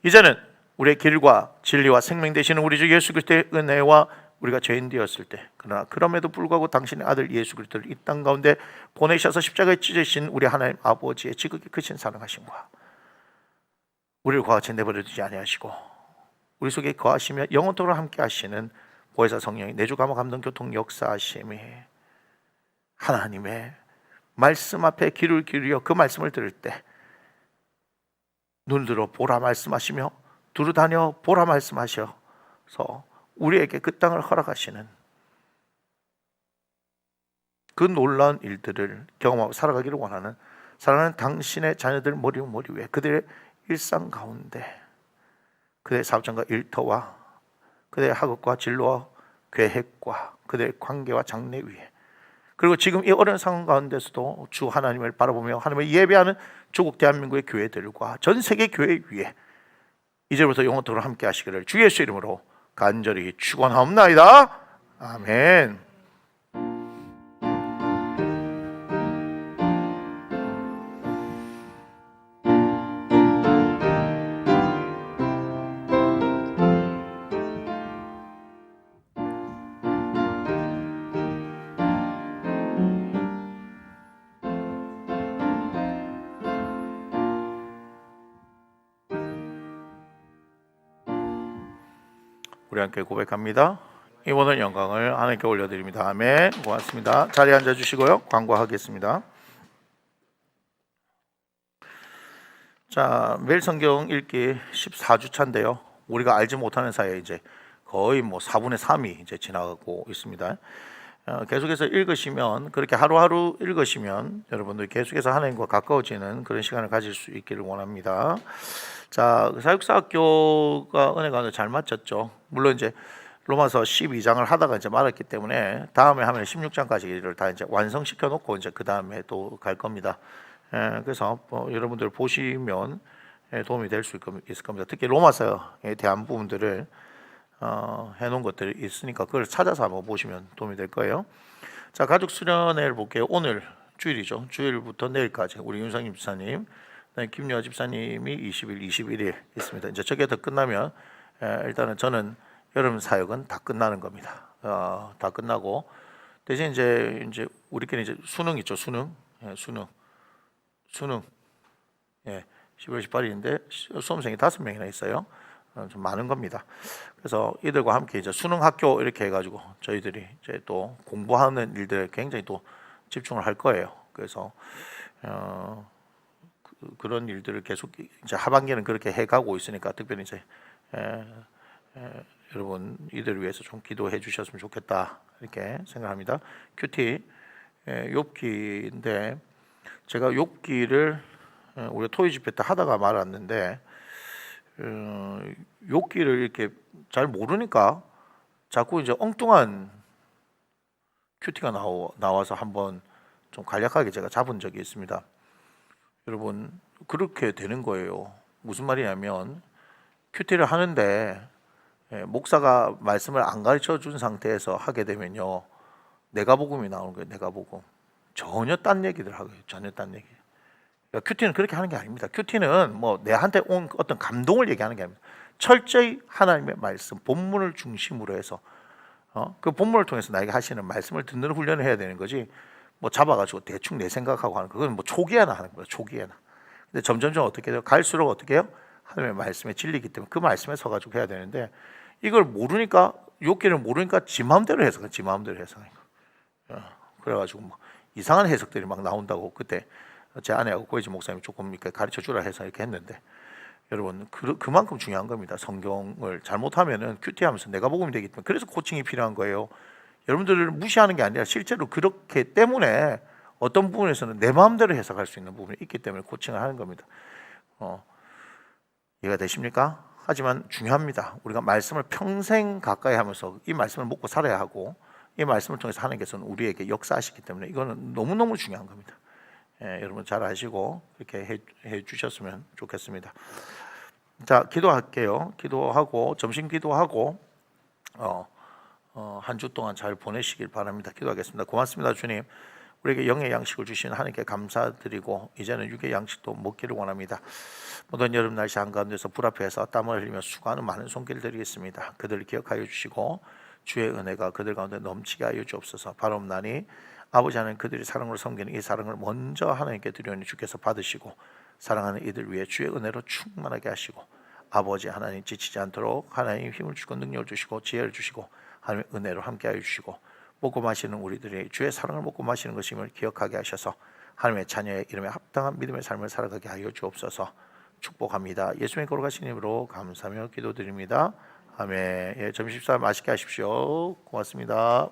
이제는 우리의 길과 진리와 생명 되시는 우리 주 예수 그리스도의 은혜와 우리가 죄인 되었을 때, 그러나 그럼에도 불구하고 당신의 아들 예수 그리스도를 이 땅 가운데 보내셔서 십자가에 찢으신 우리 하나님 아버지의 지극히 크신 사랑하심과 우리를 과같이 내버려 두지 아니하시고 우리 속에 거하시며 영원토록 함께 하시는 보혜사 성령의 내주 감화 감동 교통 역사하심이 하나님의 말씀 앞에 귀를 기울여 그 말씀을 들을 때 눈을 들어 보라 말씀하시며 두루 다녀 보라 말씀하셔서 우리에게 그 땅을 허락하시는 그 놀라운 일들을 경험하고 살아가기를 원하는 사랑하는 당신의 자녀들 머리 위에 그들의 일상 가운데 그들의 사업장과 일터와 그들의 학업과 진로와 계획과 그들의 관계와 장래 위에, 그리고 지금 이 어려운 상황 가운데서도 주 하나님을 바라보며 하나님을 예배하는 조국 대한민국의 교회들과 전 세계 교회 위에 이제부터 영원토록 함께 하시기를 주 예수 이름으로 간절히 축원하옵나이다. 아멘. 우리 함께 고백합니다. 이 모든 영광을 하나님께 올려드립니다. 아멘. 고맙습니다. 자리에 앉아주시고요. 광고하겠습니다. 자, 매일 성경 읽기 14주 차인데요. 우리가 알지 못하는 사이에 이제 거의 4분의 3이 이제 지나가고 있습니다. 계속해서 읽으시면, 그렇게 하루하루 읽으시면 여러분들 계속해서 하나님과 가까워지는 그런 시간을 가질 수 있기를 원합니다. 자, 사역사학교가 은혜가 잘 맞췄죠. 물론 이제 로마서 12장을 하다가 이제 말았기 때문에 다음에 하면 16장까지를 다 이제 완성시켜 놓고 이제 그 다음에 또 갈 겁니다. 그래서 여러분들 보시면 도움이 될 수 있을 겁니다. 특히 로마서에 대한 부분들을 해놓은 것들이 있으니까 그걸 찾아서 한번 보시면 도움이 될 거예요. 자, 가족 수련회를 볼게요. 오늘 주일이죠. 주일부터 내일까지 우리 윤상임 집사님, 김여아 집사님이 20일, 21일 있습니다. 이제 저게 더 끝나면 일단은 저는 여름 사역은 다 끝나는 겁니다. 다 끝나고 대신 이제 우리끼리 이제 수능 있죠. 수능. 예, 10월 18일인데 수험생이 5명이나 있어요. 좀 많은 겁니다. 그래서 이들과 함께 이제 수능 학교 이렇게 해가지고 저희들이 이제 또 공부하는 일들에 굉장히 또 집중을 할 거예요. 그래서 그런 일들을 계속 이제 하반기는 그렇게 해가고 있으니까 특별히 이제 여러분 이들을 위해서 좀 기도해 주셨으면 좋겠다 이렇게 생각합니다. 큐티 욥기인데 제가 욥기를 우리 토요 집회 때 하다가 말았는데 욥기를 이렇게 잘 모르니까 자꾸 이제 엉뚱한 큐티가 나와서 한번 좀 간략하게 제가 잡은 적이 있습니다. 여러분 그렇게 되는 거예요. 무슨 말이냐면 큐티를 하는데 목사가 말씀을 안 가르쳐 준 상태에서 하게 되면요, 내가복음이 나오는 거예요. 내가복음 전혀 딴 얘기들 하고요. 전혀 딴 얘기. 그러니까 큐티는 그렇게 하는 게 아닙니다. 큐티는 뭐 내한테 온 어떤 감동을 얘기하는 게 아닙니다. 철저히 하나님의 말씀 본문을 중심으로 해서 그 본문을 통해서 나에게 하시는 말씀을 듣는 훈련을 해야 되는 거지. 뭐 잡아가지고 대충 내 생각하고 하는 그건 뭐 초기에나 하는 거예요. 초기에나. 근데 점점점 어떻게 돼요? 갈수록 어떻게 해요? 하나님의 말씀에 진리기 때문에 그 말씀에 서가지고 해야 되는데 이걸 모르니까 욥기를 모르니까 지 마음대로 해석해. 지 마음대로 해석하니까. 그래가지고 뭐 이상한 해석들이 막 나온다고 그때 제 아내하고 고혜지 목사님이 조금 이렇게 가르쳐 주라 해서 이렇게 했는데 여러분 그만큼 중요한 겁니다. 성경을 잘못하면은 큐티하면서 내가 복음이 되기 때문에 그래서 코칭이 필요한 거예요. 여러분들을 무시하는 게 아니라 실제로 그렇기 때문에 어떤 부분에서는 내 마음대로 해석할 수 있는 부분이 있기 때문에 코칭을 하는 겁니다. 이해가 되십니까? 하지만 중요합니다. 우리가 말씀을 평생 가까이 하면서 이 말씀을 먹고 살아야 하고 이 말씀을 통해서 하나님께서는 우리에게 역사하시기 때문에 이거는 너무너무 중요한 겁니다. 여러분 잘 아시고 그렇게 해 주셨으면 좋겠습니다. 자, 기도할게요. 기도하고 점심 기도하고 한 주 동안 잘 보내시길 바랍니다. 기도하겠습니다. 고맙습니다, 주님. 우리에게 영의 양식을 주신 하나님께 감사드리고 이제는 육의 양식도 먹기를 원합니다. 모든 여름 날씨 한가운데서 불 앞에서 땀을 흘리며 수고하는 많은 손길 드리겠습니다. 그들을 기억하여 주시고 주의 은혜가 그들 가운데 넘치게 하여 주옵소서. 바라옵나니 아버지 하나님, 그들이 사랑으로 섬기는 이 사랑을 먼저 하나님께 드리오니 주께서 받으시고 사랑하는 이들 위해 주의 은혜로 충만하게 하시고 아버지 하나님 지치지 않도록 하나님 힘을 주시고 능력을 주시고 지혜를 주시고 하나님의 은혜로 함께하여 주시고 먹고 마시는 우리들이 주의 사랑을 먹고 마시는 것임을 기억하게 하셔서 하나님의 자녀의 이름에 합당한 믿음의 삶을 살아가게 하여 주옵소서. 축복합니다. 예수님의 거룩하신 이름으로 감사하며 기도드립니다. 아멘. 점심식사 맛있게 하십시오. 고맙습니다.